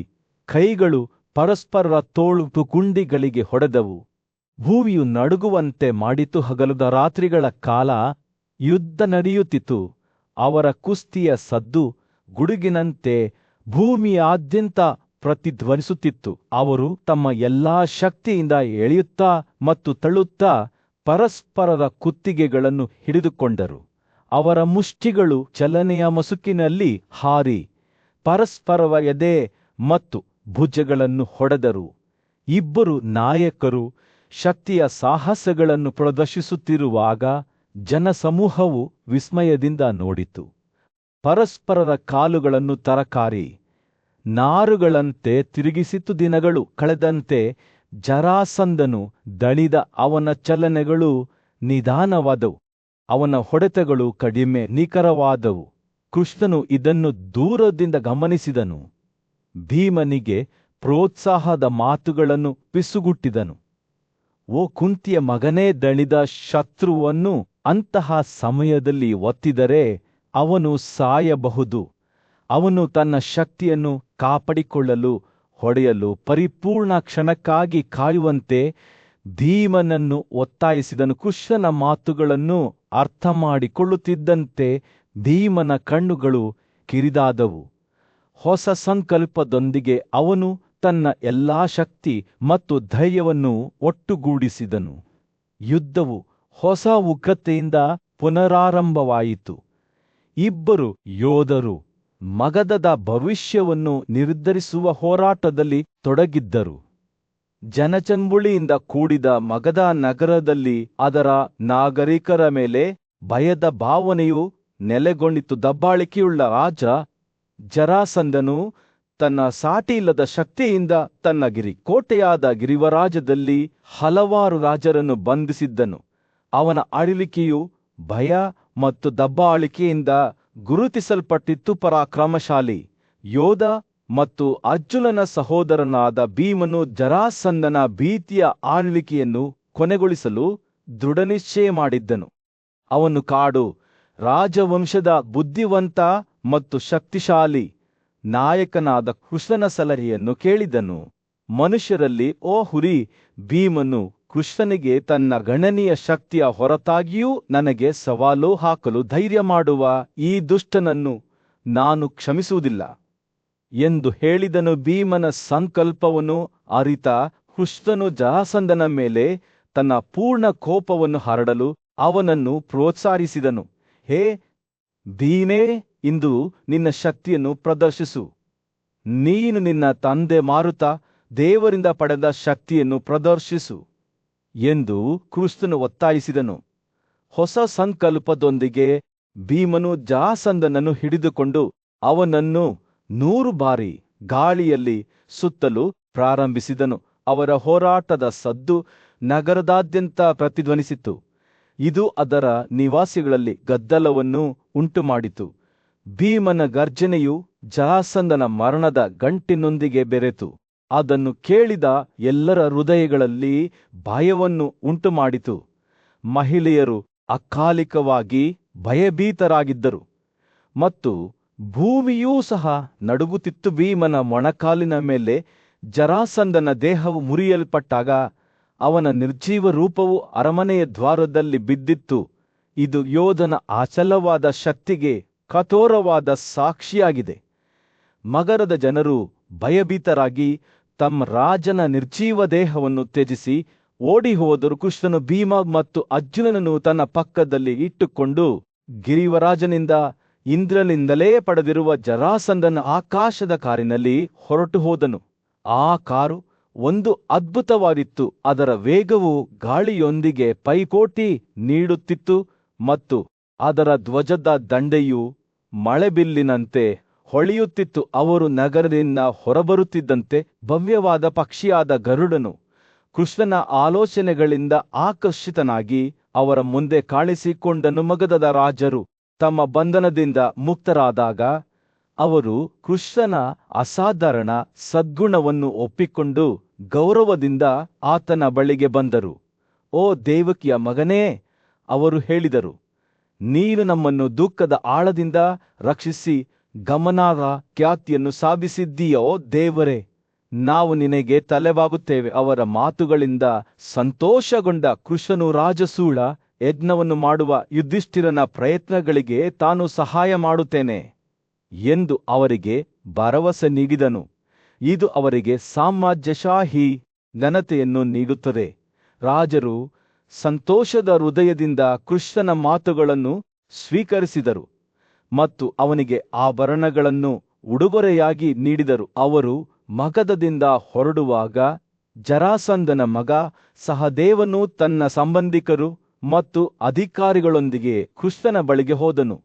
ಕೈಗಳು ಪರಸ್ಪರರ ತೋಳು ಗುಂಡಿಗಳಿಗೆ ಹೊಡೆದವು. ಭೂಮಿಯು ನಡುಗುವಂತೆ ಮಾಡಿತು. ಹಗಲುದ ರಾತ್ರಿಗಳ ಕಾಲ ಯುದ್ಧ ನಡೆಯುತ್ತಿತು. ಅವರ ಕುಸ್ತಿಯ ಸದ್ದು ಗುಡುಗಿನಂತೆ ಭೂಮಿಯಾದ್ಯಂತ ಪ್ರತಿಧ್ವನಿಸುತ್ತಿತ್ತು. ಅವರು ತಮ್ಮ ಎಲ್ಲಾ ಶಕ್ತಿಯಿಂದ ಎಳೆಯುತ್ತಾ ಮತ್ತು ತಳ್ಳುತ್ತಾ ಪರಸ್ಪರರ ಕುತ್ತಿಗೆಗಳನ್ನು ಹಿಡಿದುಕೊಂಡರು. ಅವರ ಮುಷ್ಟಿಗಳು ಚಲನೆಯ ಮಸುಕಿನಲ್ಲಿ ಹಾರಿ ಪರಸ್ಪರರ ಎದೆ ಮತ್ತು ಭುಜಗಳನ್ನು ಹೊಡೆದರು. ಇಬ್ಬರು ನಾಯಕರು ಶಕ್ತಿಯ ಸಾಹಸಗಳನ್ನು ಪ್ರದರ್ಶಿಸುತ್ತಿರುವಾಗ ಜನಸಮೂಹವು ವಿಸ್ಮಯದಿಂದ ನೋಡಿತು. ಪರಸ್ಪರರ ಕಾಲುಗಳನ್ನು ತರಕಾರಿ ನಾರುಗಳಂತೆ ತಿರುಗಿಸಿತು. ದಿನಗಳು ಕಳೆದಂತೆ ಜರಾಸಂಧನು ದಣಿದ. ಅವನ ಚಲನೆಗಳು ನಿಧಾನವಾದವು, ಅವನ ಹೊಡೆತಗಳು ಕಡಿಮೆ ನಿಖರವಾದವು. ಕೃಷ್ಣನು ಇದನ್ನು ದೂರದಿಂದ ಗಮನಿಸಿದನು. ಭೀಮನಿಗೆ ಪ್ರೋತ್ಸಾಹದ ಮಾತುಗಳನ್ನು ಪಿಸುಗುಟ್ಟಿದನು. ಓ ಕುಂತಿಯ ಮಗನೇ, ದಣಿದ ಶತ್ರುವನ್ನು ಅಂತಹ ಸಮಯದಲ್ಲಿ ಒತ್ತಿದರೆ ಅವನು ಸಾಯಬಹುದು. ಅವನು ತನ್ನ ಶಕ್ತಿಯನ್ನು ಕಾಪಾಡಿಕೊಳ್ಳಲು ಹೊಡೆಯಲು ಪರಿಪೂರ್ಣ ಕ್ಷಣಕ್ಕಾಗಿ ಕಾಯುವಂತೆ ಭೀಮನನ್ನು ಒತ್ತಾಯಿಸಿದನು. ಕೃಷ್ಣನ ಮಾತುಗಳನ್ನು ಅರ್ಥಮಾಡಿಕೊಳ್ಳುತ್ತಿದ್ದಂತೆ ಭೀಮನ ಕಣ್ಣುಗಳು ಕಿರಿದಾದವು. ಹೊಸ ಸಂಕಲ್ಪದೊಂದಿಗೆ ಅವನು ತನ್ನ ಎಲ್ಲಾ ಶಕ್ತಿ ಮತ್ತು ಧೈರ್ಯವನ್ನು ಒಟ್ಟುಗೂಡಿಸಿದನು. ಯುದ್ಧವು ಹೊಸ ಉಗ್ರತೆಯಿಂದ ಪುನರಾರಂಭವಾಯಿತು. ಇಬ್ಬರು ಯೋಧರು ಮಗಧದ ಭವಿಷ್ಯವನ್ನು ನಿರ್ಧರಿಸುವ ಹೋರಾಟದಲ್ಲಿ ತೊಡಗಿದ್ದರು. ಜನಚಂಬುಳಿಯಿಂದ ಕೂಡಿದ ಮಗಧ ನಗರದಲ್ಲಿ ಅದರ ನಾಗರಿಕರ ಮೇಲೆ ಭಯದ ಭಾವನೆಯು ನೆಲೆಗೊಂಡಿತು. ದಬ್ಬಾಳಿಕೆಯುಳ್ಳ ರಾಜ ಜರಾಸಂಧನು ತನ್ನ ಸಾಟಿಯಿಲ್ಲದ ಶಕ್ತಿಯಿಂದ ತನ್ನ ಕೋಟೆಯಾದ ಗಿರಿವರಾಜದಲ್ಲಿ ಹಲವಾರು ರಾಜರನ್ನು ಬಂಧಿಸಿದ್ದನು. ಅವನ ಆಳ್ವಿಕೆಯು ಭಯ ಮತ್ತು ದಬ್ಬಾಳಿಕೆಯಿಂದ ಗುರುತಿಸಲ್ಪಟ್ಟಿತ್ತು. ಪರಾಕ್ರಮಶಾಲಿ ಯೋಧ ಮತ್ತು ಅರ್ಜುನನ ಸಹೋದರನಾದ ಭೀಮನು ಜರಾಸಂಧನ ಭೀತಿಯ ಆಳ್ವಿಕೆಯನ್ನು ಕೊನೆಗೊಳಿಸಲು ದೃಢನಿಶ್ಚಯ ಮಾಡಿದ್ದನು. ಅವನು ಕಾಡು ರಾಜವಂಶದ ಬುದ್ಧಿವಂತ ಮತ್ತು ಶಕ್ತಿಶಾಲಿ ನಾಯಕನಾದ ಕೃಷ್ಣನ ಸಲಹೆಯನ್ನು ಕೇಳಿದನು. ಮನುಷ್ಯರಲ್ಲಿ ಓ ಹುರಿ, ಭೀಮನು ಕೃಷ್ಣನಿಗೆ ತನ್ನ ಗಣನೀಯ ಶಕ್ತಿಯ ಹೊರತಾಗಿಯೂ ನನಗೆ ಸವಾಲು ಹಾಕಲು ಧೈರ್ಯ ಮಾಡುವ ಈ ದುಷ್ಟನನ್ನು ನಾನು ಕ್ಷಮಿಸುವುದಿಲ್ಲ ಎಂದು ಹೇಳಿದನು. ಭೀಮನ ಸಂಕಲ್ಪವನ್ನು ಅರಿತ ಕೃಷ್ಣನು ಜರಾಸಂಧನ ಮೇಲೆ ತನ್ನ ಪೂರ್ಣ ಕೋಪವನ್ನು ಹರಡಲು ಅವನನ್ನು ಪ್ರೋತ್ಸಾಹಿಸಿದನು. ಹೇ ಭೀಮೇ, ಇಂದು ನಿನ್ನ ಶಕ್ತಿಯನ್ನು ಪ್ರದರ್ಶಿಸು. ನೀನು ನಿನ್ನ ತಂದೆ ಮಾರುತ ದೇವರಿಂದ ಪಡೆದ ಶಕ್ತಿಯನ್ನು ಪ್ರದರ್ಶಿಸು ಎಂದು ಕೃಷ್ಣನು ಒತ್ತಾಯಿಸಿದನು. ಹೊಸ ಸಂಕಲ್ಪದೊಂದಿಗೆ ಭೀಮನು ಜರಾಸಂಧನನ್ನು ಹಿಡಿದುಕೊಂಡು ಅವನನ್ನು 100 ಬಾರಿ ಗಾಳಿಯಲ್ಲಿ ಸುತ್ತಲು ಪ್ರಾರಂಭಿಸಿದನು. ಅವರ ಹೋರಾಟದ ಸದ್ದು ನಗರದಾದ್ಯಂತ ಪ್ರತಿಧ್ವನಿಸಿತು. ಇದು ಅದರ ನಿವಾಸಿಗಳಲ್ಲಿ ಗದ್ದಲವನ್ನು ಉಂಟುಮಾಡಿತು. ಭೀಮನ ಗರ್ಜನೆಯು ಜರಾಸಂಧನ ಮರಣದ ಗಂಟಿನೊಂದಿಗೆ ಬೆರೆತು ಅದನ್ನು ಕೇಳಿದ ಎಲ್ಲರ ಹೃದಯಗಳಲ್ಲಿ ಭಯವನ್ನು ಉಂಟುಮಾಡಿತು. ಮಹಿಳೆಯರು ಅಕಾಲಿಕವಾಗಿ ಭಯಭೀತರಾಗಿದ್ದರು ಮತ್ತು ಭೂಮಿಯೂ ಸಹ ನಡುಗುತ್ತಿತ್ತು. ಭೀಮನ ಮೊಣಕಾಲಿನ ಮೇಲೆ ಜರಾಸಂಧನ ದೇಹವು ಮುರಿಯಲ್ಪಟ್ಟಾಗ ಅವನ ನಿರ್ಜೀವ ರೂಪವು ಅರಮನೆಯ ದ್ವಾರದಲ್ಲಿ ಬಿದ್ದಿತ್ತು. ಇದು ಯೋಧನ ಅಚಲವಾದ ಶಕ್ತಿಗೆ ಕಠೋರವಾದ ಸಾಕ್ಷಿಯಾಗಿದೆ. ಮಗರದ ಜನರು ಭಯಭೀತರಾಗಿ ತಮ್ಮ ರಾಜನ ನಿರ್ಜೀವ ದೇಹವನ್ನು ತ್ಯಜಿಸಿ ಓಡಿ ಹೋದರು. ಕೃಷ್ಣನು ಭೀಮ ಮತ್ತು ಅರ್ಜುನನನ್ನು ತನ್ನ ಪಕ್ಕದಲ್ಲಿ ಇಟ್ಟುಕೊಂಡು ಗಿರಿವರಾಜನಿಂದ ಇಂದ್ರನಿಂದಲೇ ಪಡೆದಿರುವ ಜರಾಸಂಧನ ಆಕಾಶದ ಕಾರಿನಲ್ಲಿ ಹೊರಟು ಹೋದನು. ಆ ಕಾರು ಒಂದು ಅದ್ಭುತವಾಗಿತ್ತು. ಅದರ ವೇಗವು ಗಾಳಿಯೊಂದಿಗೆ ಪೈಪೋಟಿ ನೀಡುತ್ತಿತ್ತು ಮತ್ತು ಅದರ ಧ್ವಜದ ದಂಡೆಯು ಮಳೆಬಿಲ್ಲಿನಂತೆ ಹೊಳೆಯುತ್ತಿತ್ತು. ಅವರು ನಗರದಿಂದ ಹೊರಬರುತ್ತಿದ್ದಂತೆ ಭವ್ಯವಾದ ಪಕ್ಷಿಯಾದ ಗರುಡನು ಕೃಷ್ಣನ ಆಲೋಚನೆಗಳಿಂದ ಆಕರ್ಷಿತನಾಗಿ ಅವರ ಮುಂದೆ ಕಾಣಿಸಿಕೊಂಡನು. ಮಗಧದ ರಾಜರು ತಮ್ಮ ಬಂಧನದಿಂದ ಮುಕ್ತರಾದಾಗ ಅವರು ಕೃಷ್ಣನ ಅಸಾಧಾರಣ ಸದ್ಗುಣವನ್ನು ಒಪ್ಪಿಕೊಂಡು ಗೌರವದಿಂದ ಆತನ ಬಳಿಗೆ ಬಂದರು. ಓ ದೇವಕಿಯ ಮಗನೇ, ಅವರು ಹೇಳಿದರು, ನೀನು ನಮ್ಮನ್ನು ದುಃಖದ ಆಳದಿಂದ ರಕ್ಷಿಸಿ ಗಮನಾರ್ಹ ಖ್ಯಾತಿಯನ್ನು ಸಾಧಿಸಿದ್ದೀಯೋ ದೇವರೇ, ನಾವು ನಿನಗೆ ತಲೆಬಾಗುತ್ತೇವೆ. ಅವರ ಮಾತುಗಳಿಂದ ಸಂತೋಷಗೊಂಡ ಕೃಷ್ಣನು ರಾಜಸೂಳ ಯಜ್ಞವನ್ನು ಮಾಡುವ ಯುಧಿಷ್ಠಿರನ ಪ್ರಯತ್ನಗಳಿಗೆ ತಾನು ಸಹಾಯ ಮಾಡುತ್ತೇನೆ ಎಂದು ಅವರಿಗೆ ಭರವಸೆ ನೀಡಿದನು. ಇದು ಅವರಿಗೆ ಸಾಮ್ರಾಜ್ಯಶಾಹಿ ಘನತೆಯನ್ನು ನೀಡುತ್ತದೆ. ರಾಜರು ಸಂತೋಷದ ಹೃದಯದಿಂದ ಕೃಷ್ಣನ ಮಾತುಗಳನ್ನು ಸ್ವೀಕರಿಸಿದರು ಮತ್ತು ಅವನಿಗೆ ಆಭರಣಗಳನ್ನು ಉಡುಗೊರೆಯಾಗಿ ನೀಡಿದರು. ಅವರು ಮಗಧದಿಂದ ಹೊರಡುವಾಗ ಜರಾಸಂಧನ ಮಗ ಸಹದೇವನು ತನ್ನ ಸಂಬಂಧಿಕರು ಮತ್ತು ಅಧಿಕಾರಿಗಳೊಂದಿಗೆ ಕೃಷ್ಣನ ಬಳಿಗೆ ಹೋದನು.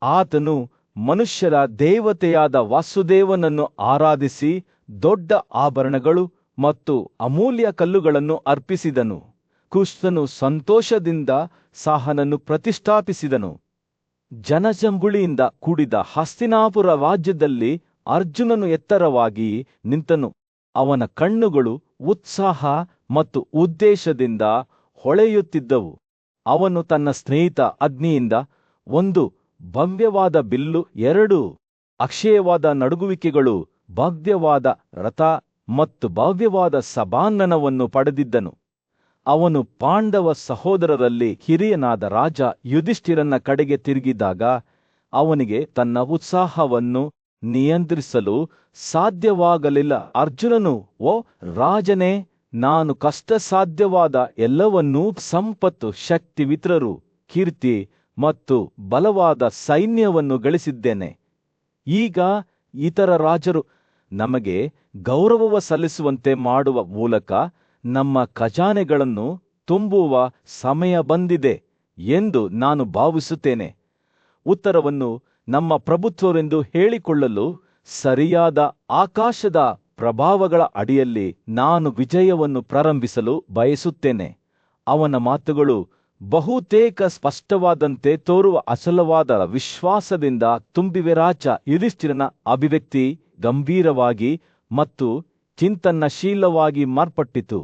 ಆತನು ಮನುಷ್ಯರ ದೇವತೆಯಾದ ವಾಸುದೇವನನ್ನು ಆರಾಧಿಸಿ ದೊಡ್ಡ ಆಭರಣಗಳು ಮತ್ತು ಅಮೂಲ್ಯ ಕಲ್ಲುಗಳನ್ನು ಅರ್ಪಿಸಿದನು. ಕೃಷ್ಣನು ಸಂತೋಷದಿಂದ ಸಾಹನನ್ನು ಪ್ರತಿಷ್ಠಾಪಿಸಿದನು. ಜನಜಂಗುಳಿಯಿಂದ ಕೂಡಿದ ಹಸ್ತಿನಾಪುರ ರಾಜ್ಯದಲ್ಲಿ ಅರ್ಜುನನು ಎತ್ತರವಾಗಿ ನಿಂತನು. ಅವನ ಕಣ್ಣುಗಳು ಉತ್ಸಾಹ ಮತ್ತು ಉದ್ದೇಶದಿಂದ ಹೊಳೆಯುತ್ತಿದ್ದವು. ಅವನು ತನ್ನ ಸ್ನೇಹಿತ ಅಗ್ನಿಯಿಂದ ಒಂದು ಭವ್ಯವಾದ ಬಿಲ್ಲು, 2 ಅಕ್ಷಯವಾದ ನಡುಗುವಿಕೆಗಳು, ಭವ್ಯವಾದ ರಥ ಮತ್ತು ಭವ್ಯವಾದ ಸಭಾಂಗಣವನ್ನು ಪಡೆದಿದ್ದನು. ಅವನು ಪಾಂಡವ ಸಹೋದರರಲ್ಲಿ ಹಿರಿಯನಾದ ರಾಜ ಯುಧಿಷ್ಠಿರನ ಕಡೆಗೆ ತಿರುಗಿದಾಗ ಅವನಿಗೆ ತನ್ನ ಉತ್ಸಾಹವನ್ನು ನಿಯಂತ್ರಿಸಲು ಸಾಧ್ಯವಾಗಲಿಲ್ಲ. ಅರ್ಜುನನು, ಓ ರಾಜನೇ, ನಾನು ಕಷ್ಟಸಾಧ್ಯವಾದ ಎಲ್ಲವನ್ನೂ, ಸಂಪತ್ತು, ಶಕ್ತಿ, ಮಿತ್ರರು, ಕೀರ್ತಿ ಮತ್ತು ಬಲವಾದ ಸೈನ್ಯವನ್ನು ಗಳಿಸಿದ್ದೇನೆ. ಈಗ ಇತರ ರಾಜರು ನಮಗೆ ಗೌರವ ಸಲ್ಲಿಸುವಂತೆ ಮಾಡುವ ಮೂಲಕ ನಮ್ಮ ಖಜಾನೆಗಳನ್ನು ತುಂಬುವ ಸಮಯ ಬಂದಿದೆ ಎಂದು ನಾನು ಭಾವಿಸುತ್ತೇನೆ. ಉತ್ತರವನ್ನು ನಮ್ಮ ಪ್ರಭುತ್ವವೆಂದು ಹೇಳಿಕೊಳ್ಳಲು ಸರಿಯಾದ ಆಕಾಶದ ಪ್ರಭಾವಗಳ ಅಡಿಯಲ್ಲಿ ನಾನು ವಿಜಯವನ್ನು ಪ್ರಾರಂಭಿಸಲು ಬಯಸುತ್ತೇನೆ. ಅವನ ಮಾತುಗಳು ಬಹುತೇಕ ಸ್ಪಷ್ಟವಾದಂತೆ ತೋರುವ ಅಚಲವಾದ ವಿಶ್ವಾಸದಿಂದ ತುಂಬಿವೆ. ರಾಜ ಯುಧಿಷ್ಠಿರನ ಅಭಿವ್ಯಕ್ತಿ ಗಂಭೀರವಾಗಿ ಮತ್ತು ಚಿಂತನಶೀಲವಾಗಿ ಮಾರ್ಪಟ್ಟಿತು.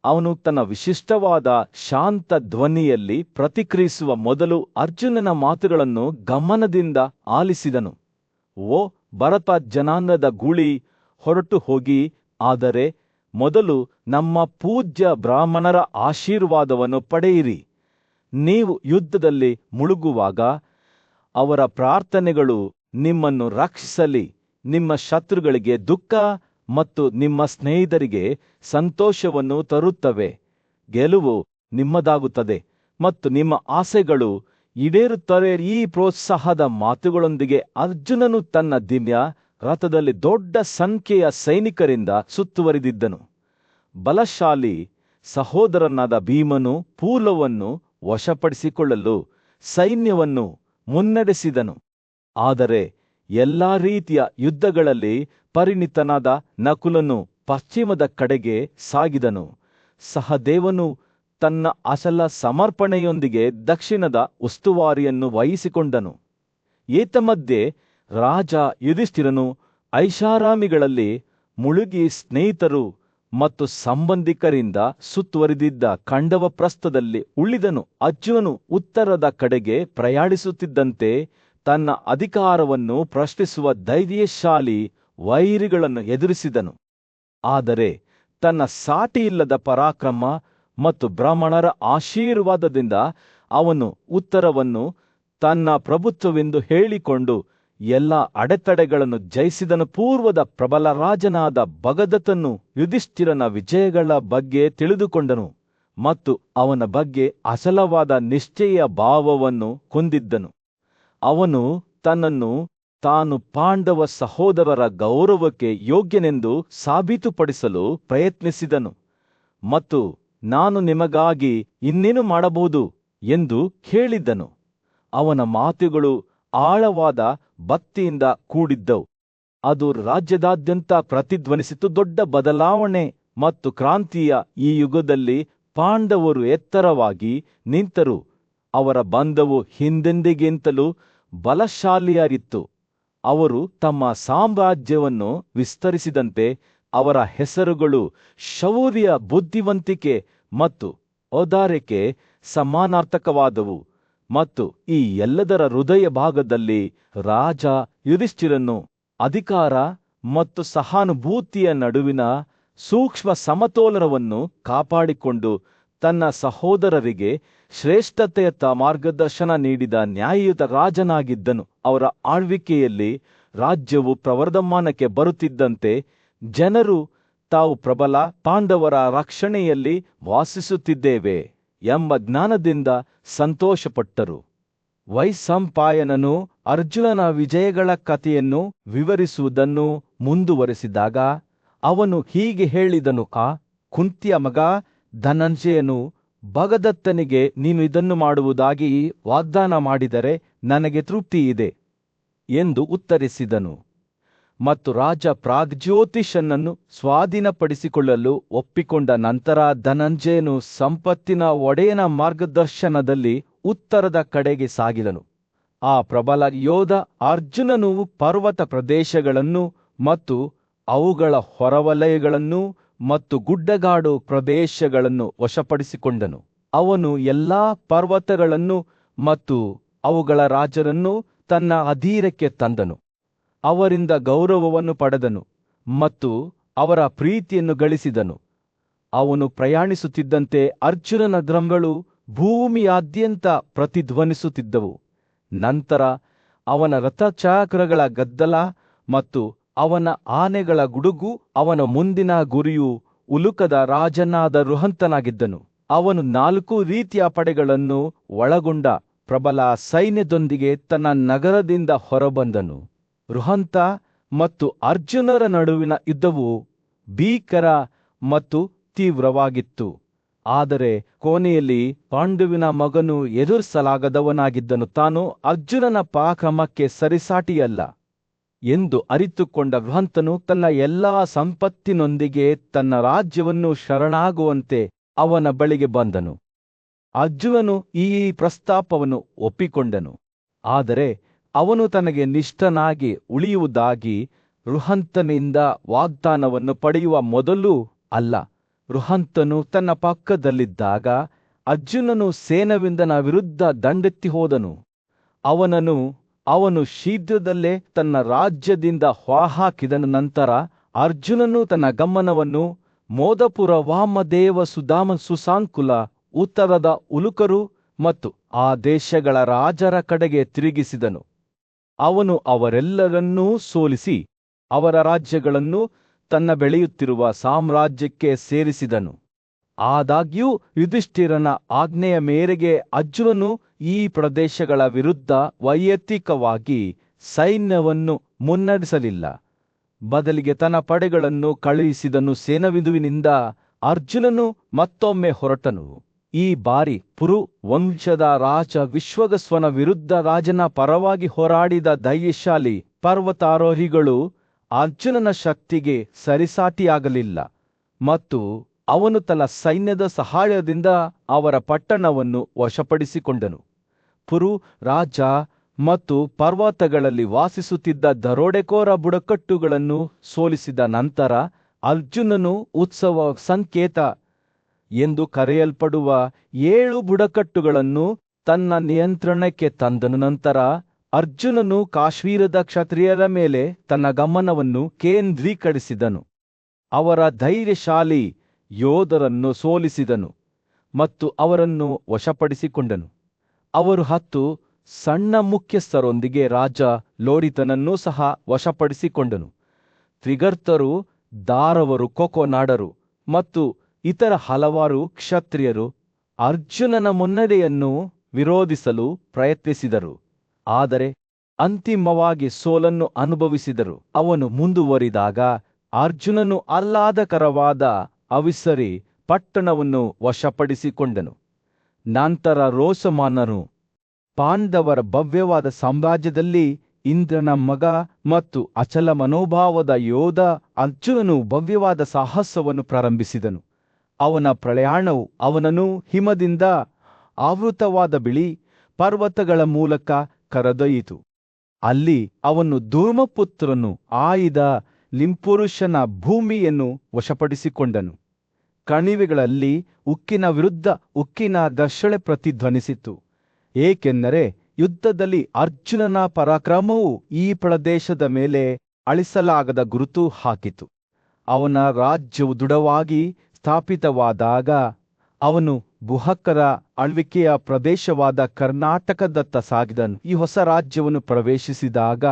ಅವನು ತನ್ನ ವಿಶಿಷ್ಟವಾದ ಶಾಂತ ಧ್ವನಿಯಲ್ಲಿ ಪ್ರತಿಕ್ರಿಯಿಸುವ ಮೊದಲು ಅರ್ಜುನನ ಮಾತುಗಳನ್ನು ಗಮನದಿಂದ ಆಲಿಸಿದನು. ಓ ಭರತ ಜನಾಂಗದ ಗೂಳಿ, ಹೊರಟು ಹೋಗಿ, ಆದರೆ ಮೊದಲು ನಮ್ಮ ಪೂಜ್ಯ ಬ್ರಾಹ್ಮಣರ ಆಶೀರ್ವಾದವನ್ನು ಪಡೆಯಿರಿ. ನೀವು ಯುದ್ಧದಲ್ಲಿ ಮುಳುಗುವಾಗ ಅವರ ಪ್ರಾರ್ಥನೆಗಳು ನಿಮ್ಮನ್ನು ರಕ್ಷಿಸಲಿ. ನಿಮ್ಮ ಶತ್ರುಗಳಿಗೆ ದುಃಖ ಮತ್ತು ನಿಮ್ಮ ಸ್ನೇಹಿತರಿಗೆ ಸಂತೋಷವನ್ನು ತರುತ್ತವೆ. ಗೆಲುವು ನಿಮ್ಮದಾಗುತ್ತದೆ ಮತ್ತು ನಿಮ್ಮ ಆಸೆಗಳು ಈಡೇರುತ್ತವೆ. ಈ ಪ್ರೋತ್ಸಾಹದ ಮಾತುಗಳೊಂದಿಗೆ ಅರ್ಜುನನು ತನ್ನ ದಿವ್ಯ ರಥದಲ್ಲಿ ದೊಡ್ಡ ಸಂಖ್ಯೆಯ ಸೈನಿಕರಿಂದ ಸುತ್ತುವರಿದಿದ್ದನು. ಬಲಶಾಲಿ ಸಹೋದರನಾದ ಭೀಮನು ಪೂರ್ವವನ್ನು ವಶಪಡಿಸಿಕೊಳ್ಳಲು ಸೈನ್ಯವನ್ನು ಮುನ್ನಡೆಸಿದನು. ಆದರೆ ಎಲ್ಲಾ ರೀತಿಯ ಯುದ್ಧಗಳಲ್ಲಿ ಪರಿಣಿತನಾದ ನಕುಲನು ಪಶ್ಚಿಮದ ಕಡೆಗೆ ಸಾಗಿದನು. ಸಹದೇವನು ತನ್ನ ಅಸಲ ಸಮರ್ಪಣೆಯೊಂದಿಗೆ ದಕ್ಷಿಣದ ಉಸ್ತುವಾರಿಯನ್ನು ವಹಿಸಿಕೊಂಡನು. ಏತಮಧ್ಯೆ ರಾಜ ಯುಧಿಷ್ಠಿರನು ಐಷಾರಾಮಿಗಳಲ್ಲಿ ಮುಳುಗಿ ಸ್ನೇಹಿತರು ಮತ್ತು ಸಂಬಂಧಿಕರಿಂದ ಸುತ್ತುವರಿದಿದ್ದ ಖಂಡವಪ್ರಸ್ಥದಲ್ಲಿ ಉಳಿದನು. ಅರ್ಜುನನು ಉತ್ತರದ ಕಡೆಗೆ ಪ್ರಯಾಣಿಸುತ್ತಿದ್ದಂತೆ ತನ್ನ ಅಧಿಕಾರವನ್ನು ಪ್ರಶ್ನಿಸುವ ಧೈರ್ಯಶಾಲಿ ವೈರಿಗಳನ್ನು ಎದುರಿಸಿದನು. ಆದರೆ ತನ್ನ ಸಾಟಿಯಿಲ್ಲದ ಪರಾಕ್ರಮ ಮತ್ತು ಬ್ರಾಹ್ಮಣರ ಆಶೀರ್ವಾದದಿಂದ ಅವನು ಉತ್ತರವನ್ನು ತನ್ನ ಪ್ರಭುತ್ವವೆಂದು ಹೇಳಿಕೊಂಡು ಎಲ್ಲ ಅಡೆತಡೆಗಳನ್ನು ಜಯಿಸಿದನು. ಪೂರ್ವದ ಪ್ರಬಲ ರಾಜನಾದ ಭಗದತ್ತನು ಯುಧಿಷ್ಠಿರನ ವಿಜಯಗಳ ಬಗ್ಗೆ ತಿಳಿದುಕೊಂಡನು ಮತ್ತು ಅವನ ಬಗ್ಗೆ ಅಸಲವಾದ ನಿಶ್ಚಯ ಭಾವವನ್ನು ಹೊಂದಿದ್ದನು. ಅವನು ತನ್ನನ್ನು ತಾನು ಪಾಂಡವ ಸಹೋದರರ ಗೌರವಕ್ಕೆ ಯೋಗ್ಯನೆಂದು ಸಾಬೀತುಪಡಿಸಲು ಪ್ರಯತ್ನಿಸಿದನು ಮತ್ತು ನಾನು ನಿಮಗಾಗಿ ಇನ್ನೇನು ಮಾಡಬಹುದು ಎಂದು ಹೇಳಿದ್ದನು. ಅವನ ಮಾತುಗಳು ಆಳವಾದ ಭಕ್ತಿಯಿಂದ ಕೂಡಿದ್ದವು. ಅದು ರಾಜ್ಯದಾದ್ಯಂತ ಪ್ರತಿಧ್ವನಿಸಿತು. ದೊಡ್ಡ ಬದಲಾವಣೆ ಮತ್ತು ಕ್ರಾಂತಿಯ ಈ ಯುಗದಲ್ಲಿ ಪಾಂಡವರು ಎತ್ತರವಾಗಿ ನಿಂತರು. ಅವರ ಬಂಧವು ಹಿಂದೆಂದಿಗಿಂತಲೂ ಬಲಶಾಲಿಯಾಗಿತ್ತು. ಅವರು ತಮ್ಮ ಸಾಮ್ರಾಜ್ಯವನ್ನು ವಿಸ್ತರಿಸಿದಂತೆ ಅವರ ಹೆಸರುಗಳು ಶೌರ್ಯ, ಬುದ್ಧಿವಂತಿಕೆ ಮತ್ತು ಔದಾರ್ಯಕ್ಕೆ ಸಮಾನಾರ್ಥಕವಾದವು. ಮತ್ತು ಈ ಎಲ್ಲದರ ಹೃದಯ ಭಾಗದಲ್ಲಿ ರಾಜ ಯುಧಿಷ್ಠಿರನು ಅಧಿಕಾರ ಮತ್ತು ಸಹಾನುಭೂತಿಯ ನಡುವಿನ ಸೂಕ್ಷ್ಮ ಸಮತೋಲನವನ್ನು ಕಾಪಾಡಿಕೊಂಡು ತನ್ನ ಸಹೋದರರಿಗೆ ಶ್ರೇಷ್ಠತೆಯತ್ತ ಮಾರ್ಗದರ್ಶನ ನೀಡಿದ ನ್ಯಾಯಯುತ ರಾಜನಾಗಿದ್ದನು. ಅವರ ಆಳ್ವಿಕೆಯಲ್ಲಿ ರಾಜ್ಯವು ಪ್ರವರ್ಧಮಾನಕ್ಕೆ ಬರುತ್ತಿದ್ದಂತೆ ಜನರು ತಾವು ಪ್ರಬಲ ಪಾಂಡವರ ರಕ್ಷಣೆಯಲ್ಲಿ ವಾಸಿಸುತ್ತಿದ್ದೇವೆ ಎಂಬ ಜ್ಞಾನದಿಂದ ಸಂತೋಷಪಟ್ಟರು. ವೈಶಂಪಾಯನನು ಅರ್ಜುನನ ವಿಜಯಗಳ ಕಥೆಯನ್ನು ವಿವರಿಸುವುದನ್ನು ಮುಂದುವರೆಸಿದಾಗ ಅವನು ಹೀಗೆ ಹೇಳಿದನು. ಕುಂತಿಯ ಮಗ ಧನಂಜಯನು ಭಗದತ್ತನಿಗೆ, ನೀನು ಇದನ್ನು ಮಾಡುವುದಾಗಿ ವಾಗ್ದಾನ ಮಾಡಿದರೆ ನನಗೆ ತೃಪ್ತಿಯಿದೆ ಎಂದು ಉತ್ತರಿಸಿದನು. ಮತ್ತು ರಾಜ ಪ್ರಾಗ್ಜ್ಯೋತಿಷನನ್ನು ಸ್ವಾಧೀನಪಡಿಸಿಕೊಳ್ಳಲು ಒಪ್ಪಿಕೊಂಡ ನಂತರ ಧನಂಜಯನು ಸಂಪತ್ತಿನ ಒಡೆಯನ ಮಾರ್ಗದರ್ಶನದಲ್ಲಿ ಉತ್ತರದ ಕಡೆಗೆ ಸಾಗಿದನು. ಆ ಪ್ರಬಲ ಯೋಧ ಅರ್ಜುನನು ಪರ್ವತ ಪ್ರದೇಶಗಳನ್ನು ಮತ್ತು ಅವುಗಳ ಹೊರವಲಯಗಳನ್ನು ಮತ್ತು ಗುಡ್ಡಗಾಡು ಪ್ರದೇಶಗಳನ್ನು ವಶಪಡಿಸಿಕೊಂಡನು. ಅವನು ಎಲ್ಲಾ ಪರ್ವತಗಳನ್ನು ಮತ್ತು ಅವುಗಳ ರಾಜರನ್ನು ತನ್ನ ಅಧೀನಕ್ಕೆ ತಂದನು. ಅವರಿಂದ ಗೌರವವನ್ನು ಪಡೆದನು ಮತ್ತು ಅವರ ಪ್ರೀತಿಯನ್ನು ಗಳಿಸಿದನು. ಅವನು ಪ್ರಯಾಣಿಸುತ್ತಿದ್ದಂತೆ ಅರ್ಜುನನ ಧ್ವನಿಗಳು ಭೂಮಿಯಾದ್ಯಂತ ಪ್ರತಿಧ್ವನಿಸುತ್ತಿದ್ದವು. ನಂತರ ಅವನ ರಥಚಕ್ರಗಳ ಗದ್ದಲ ಮತ್ತು ಅವನ ಆನೆಗಳ ಗುಡುಗು. ಅವನ ಮುಂದಿನ ಗುರಿಯು ಉಲುಕದ ರಾಜನಾದ ರುಹಂತನಾಗಿದ್ದನು. ಅವನು 4 ರೀತಿಯ ಪಡೆಗಳನ್ನು ಒಳಗೊಂಡ ಪ್ರಬಲ ಸೈನ್ಯದೊಂದಿಗೆ ತನ್ನ ನಗರದಿಂದ ಹೊರಬಂದನು. ರುಹಂತ ಮತ್ತು ಅರ್ಜುನರ ನಡುವಿನ ಯುದ್ಧವು ಭೀಕರ ಮತ್ತು ತೀವ್ರವಾಗಿತ್ತು. ಆದರೆ ಕೊನೆಯಲ್ಲಿ ಪಾಂಡುವಿನ ಮಗನು ಎದುರಿಸಲಾಗದವನಾಗಿದ್ದನು. ತಾನು ಅರ್ಜುನನ ಪರಾಕ್ರಮಕ್ಕೆ ಸರಿಸಾಟಿಯಲ್ಲ ಎಂದು ಅರಿತುಕೊಂಡ ರುಹಂತನು ತನ್ನ ಎಲ್ಲಾ ಸಂಪತ್ತಿನೊಂದಿಗೆ ತನ್ನ ರಾಜ್ಯವನ್ನು ಶರಣಾಗುವಂತೆ ಅವನ ಬಳಿಗೆ ಬಂದನು. ಅರ್ಜುನನು ಈ ಪ್ರಸ್ತಾಪವನ್ನು ಒಪ್ಪಿಕೊಂಡನು. ಆದರೆ ಅವನು ತನಗೆ ನಿಷ್ಠನಾಗಿ ಉಳಿಯುವುದಾಗಿ ರುಹಂತನಿಂದ ವಾಗ್ದಾನವನ್ನು ಪಡೆಯುವ ಮೊದಲು ಅಲ್ಲ. ರುಹಂತನು ತನ್ನ ಪಕ್ಕದಲ್ಲಿದ್ದಾಗ ಅರ್ಜುನನು ಸೇನವಿಂದನ ವಿರುದ್ಧ ದಂಡೆತ್ತಿ ಹೋದನು. ಅವನು ಶೀಘ್ರದಲ್ಲೇ ತನ್ನ ರಾಜ್ಯದಿಂದ ಹೊರಹಾಕಿದನು. ನಂತರ ಅರ್ಜುನನು ತನ್ನ ಗಮನವನ್ನು ಮೋದಪುರ, ವಾಮದೇವ, ಸುಧಾಮ, ಸುಸಾಂಕುಲ, ಉತ್ತರದ ಉಲುಕರು ಮತ್ತು ಆ ದೇಶಗಳ ರಾಜರ ಕಡೆಗೆ ತಿರುಗಿಸಿದನು. ಅವನು ಅವರೆಲ್ಲರನ್ನೂ ಸೋಲಿಸಿ ಅವರ ರಾಜ್ಯಗಳನ್ನು ತನ್ನ ಬೆಳೆಯುತ್ತಿರುವ ಸಾಮ್ರಾಜ್ಯಕ್ಕೆ ಸೇರಿಸಿದನು. ಆದಾಗ್ಯೂ ಯುಧಿಷ್ಠಿರನ ಆಜ್ಞೆಯ ಮೇರೆಗೆ ಅರ್ಜುನನು ಈ ಪ್ರದೇಶಗಳ ವಿರುದ್ಧ ವೈಯಕ್ತಿಕವಾಗಿ ಸೈನ್ಯವನ್ನು ಮುನ್ನಡೆಸಲಿಲ್ಲ. ಬದಲಿಗೆ ತನ್ನ ಪಡೆಗಳನ್ನು ಕಳುಹಿಸಿದನು. ಸೇನವಿದುವಿನಿಂದ ಅರ್ಜುನನು ಮತ್ತೊಮ್ಮೆ ಹೊರಟನು. ಈ ಬಾರಿ ಪುರು ವಂಶದ ರಾಜ ವಿಶ್ವಗಸ್ವನ ವಿರುದ್ಧ ರಾಜನ ಪರವಾಗಿ ಹೋರಾಡಿದ ಧೈರ್ಯಶಾಲಿ ಪರ್ವತಾರೋಹಿಗಳು ಅರ್ಜುನನ ಶಕ್ತಿಗೆ ಸರಿಸಾಟಿಯಾಗಲಿಲ್ಲ ಮತ್ತು ಅವನು ತನ್ನ ಸೈನ್ಯದ ಸಹಾಯದಿಂದ ಅವರ ಪಟ್ಟಣವನ್ನು ವಶಪಡಿಸಿಕೊಂಡನು. ಪುರು ರಾಜ ಮತ್ತು ಪರ್ವತಗಳಲ್ಲಿ ವಾಸಿಸುತ್ತಿದ್ದ ದರೋಡೆಕೋರ ಬುಡಕಟ್ಟುಗಳನ್ನು ಸೋಲಿಸಿದ ನಂತರ ಅರ್ಜುನನು ಉತ್ಸವ ಸಂಕೇತ ಎಂದು ಕರೆಯಲ್ಪಡುವ 7 ಬುಡಕಟ್ಟುಗಳನ್ನು ತನ್ನ ನಿಯಂತ್ರಣಕ್ಕೆ ತಂದನು. ನಂತರ ಅರ್ಜುನನು ಕಾಶ್ಮೀರದ ಕ್ಷತ್ರಿಯರ ಮೇಲೆ ತನ್ನ ಗಮನವನ್ನು ಕೇಂದ್ರೀಕರಿಸಿದನು. ಅವರ ಧೈರ್ಯಶಾಲಿ ಯೋಧರನ್ನು ಸೋಲಿಸಿದನು ಮತ್ತು ಅವರನ್ನು ವಶಪಡಿಸಿಕೊಂಡನು. ಅವರು 10 ಸಣ್ಣ ಮುಖ್ಯಸ್ಥರೊಂದಿಗೆ ರಾಜ ಲೋಡಿತನನ್ನೂ ಸಹ ವಶಪಡಿಸಿಕೊಂಡನು. ತ್ರಿಗರ್ತರು, ದಾರವರು, ಕೊಕೊನಾಡರು ಮತ್ತು ಇತರ ಹಲವಾರು ಕ್ಷತ್ರಿಯರು ಅರ್ಜುನನ ಮುನ್ನಡೆಯನ್ನು ವಿರೋಧಿಸಲು ಪ್ರಯತ್ನಿಸಿದರು, ಆದರೆ ಅಂತಿಮವಾಗಿ ಸೋಲನ್ನು ಅನುಭವಿಸಿದರು. ಅವನು ಮುಂದುವರಿದಾಗ ಅರ್ಜುನನು ಆಹ್ಲಾದಕರವಾದ ಅವಿಸರಿ ಪಟ್ಟಣವನ್ನು ವಶಪಡಿಸಿಕೊಂಡನು. ನಂತರ ರೋಷಮಾನನು ಪಾಂಡವರ ಭವ್ಯವಾದ ಸಾಮ್ರಾಜ್ಯದಲ್ಲಿ ಇಂದ್ರನ ಮಗ ಮತ್ತು ಅಚಲ ಮನೋಭಾವದ ಯೋಧ ಅರ್ಜುನನು ಭವ್ಯವಾದ ಸಾಹಸವನ್ನು ಪ್ರಾರಂಭಿಸಿದನು. ಅವನ ಪ್ರಯಾಣವು ಅವನನ್ನು ಹಿಮದಿಂದ ಆವೃತವಾದ ಬಿಳಿ ಪರ್ವತಗಳ ಮೂಲಕ ಕರೆದೊಯ್ಯಿತು. ಅಲ್ಲಿ ಅವನು ಧೂಮಪುತ್ರನು ಆಯ್ದ ಲಿಂಪುರುಷನ ಭೂಮಿಯನ್ನು ವಶಪಡಿಸಿಕೊಂಡನು. ಕಣಿವೆಗಳಲ್ಲಿ ಉಕ್ಕಿನ ವಿರುದ್ಧ ಉಕ್ಕಿನ ಘರ್ಷಣೆ ಪ್ರತಿಧ್ವನಿಸಿತು, ಏಕೆಂದರೆ ಯುದ್ಧದಲ್ಲಿ ಅರ್ಜುನನ ಪರಾಕ್ರಮವು ಈ ಪ್ರದೇಶದ ಮೇಲೆ ಅಳಿಸಲಾಗದ ಗುರುತು ಹಾಕಿತು. ಅವನ ರಾಜ್ಯವು ದೃಢವಾಗಿ ಸ್ಥಾಪಿತವಾದಾಗ ಅವನು ಬುಹಕರ ಆಳ್ವಿಕೆಯ ಪ್ರದೇಶವಾದ ಕರ್ನಾಟಕದತ್ತ ಸಾಗಿದನು. ಈ ಹೊಸ ರಾಜ್ಯವನ್ನು ಪ್ರವೇಶಿಸಿದಾಗ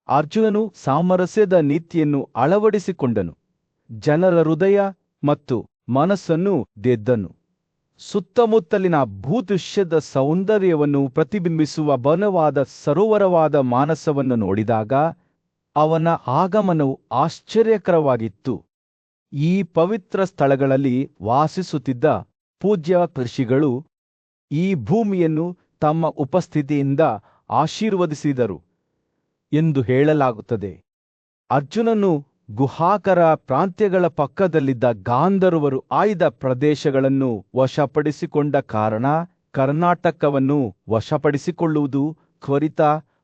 ಅರ್ಜುನನು ಸಾಮರಸ್ಯದ ನೀತಿಯನ್ನು ಅಳವಡಿಸಿಕೊಂಡನು, ಜನರ ಹೃದಯ ಮತ್ತು ಮನಸ್ಸನ್ನು ಗೆದ್ದನು. ಸುತ್ತಮುತ್ತಲಿನ ಭೂದೃಶ್ಯದ ಸೌಂದರ್ಯವನ್ನು ಪ್ರತಿಬಿಂಬಿಸುವ ಬಲವಾದ ಸರೋವರವಾದ ಮಾನಸವನ್ನು ನೋಡಿದಾಗ ಅವನ ಆಗಮನವು ಆಶ್ಚರ್ಯಕರವಾಗಿತ್ತು. ಈ ಪವಿತ್ರ ಸ್ಥಳಗಳಲ್ಲಿ ವಾಸಿಸುತ್ತಿದ್ದ ಪೂಜ್ಯ ಋಷಿಗಳು ಈ ಭೂಮಿಯನ್ನು ತಮ್ಮ ಉಪಸ್ಥಿತಿಯಿಂದ ಆಶೀರ್ವದಿಸಿದರು ಎಂದು ಹೇಳಲಾಗುತ್ತದೆ. ಅರ್ಜುನನು ಗುಹಾಕರ ಪ್ರಾಂತ್ಯಗಳ ಪಕ್ಕದಲ್ಲಿದ್ದ ಗಾಂಧರ್ವರು ಆಯ್ದ ಪ್ರದೇಶಗಳನ್ನು ವಶಪಡಿಸಿಕೊಂಡ ಕಾರಣ ಕರ್ನಾಟಕವನ್ನು ವಶಪಡಿಸಿಕೊಳ್ಳುವುದು ತ್ವರಿತ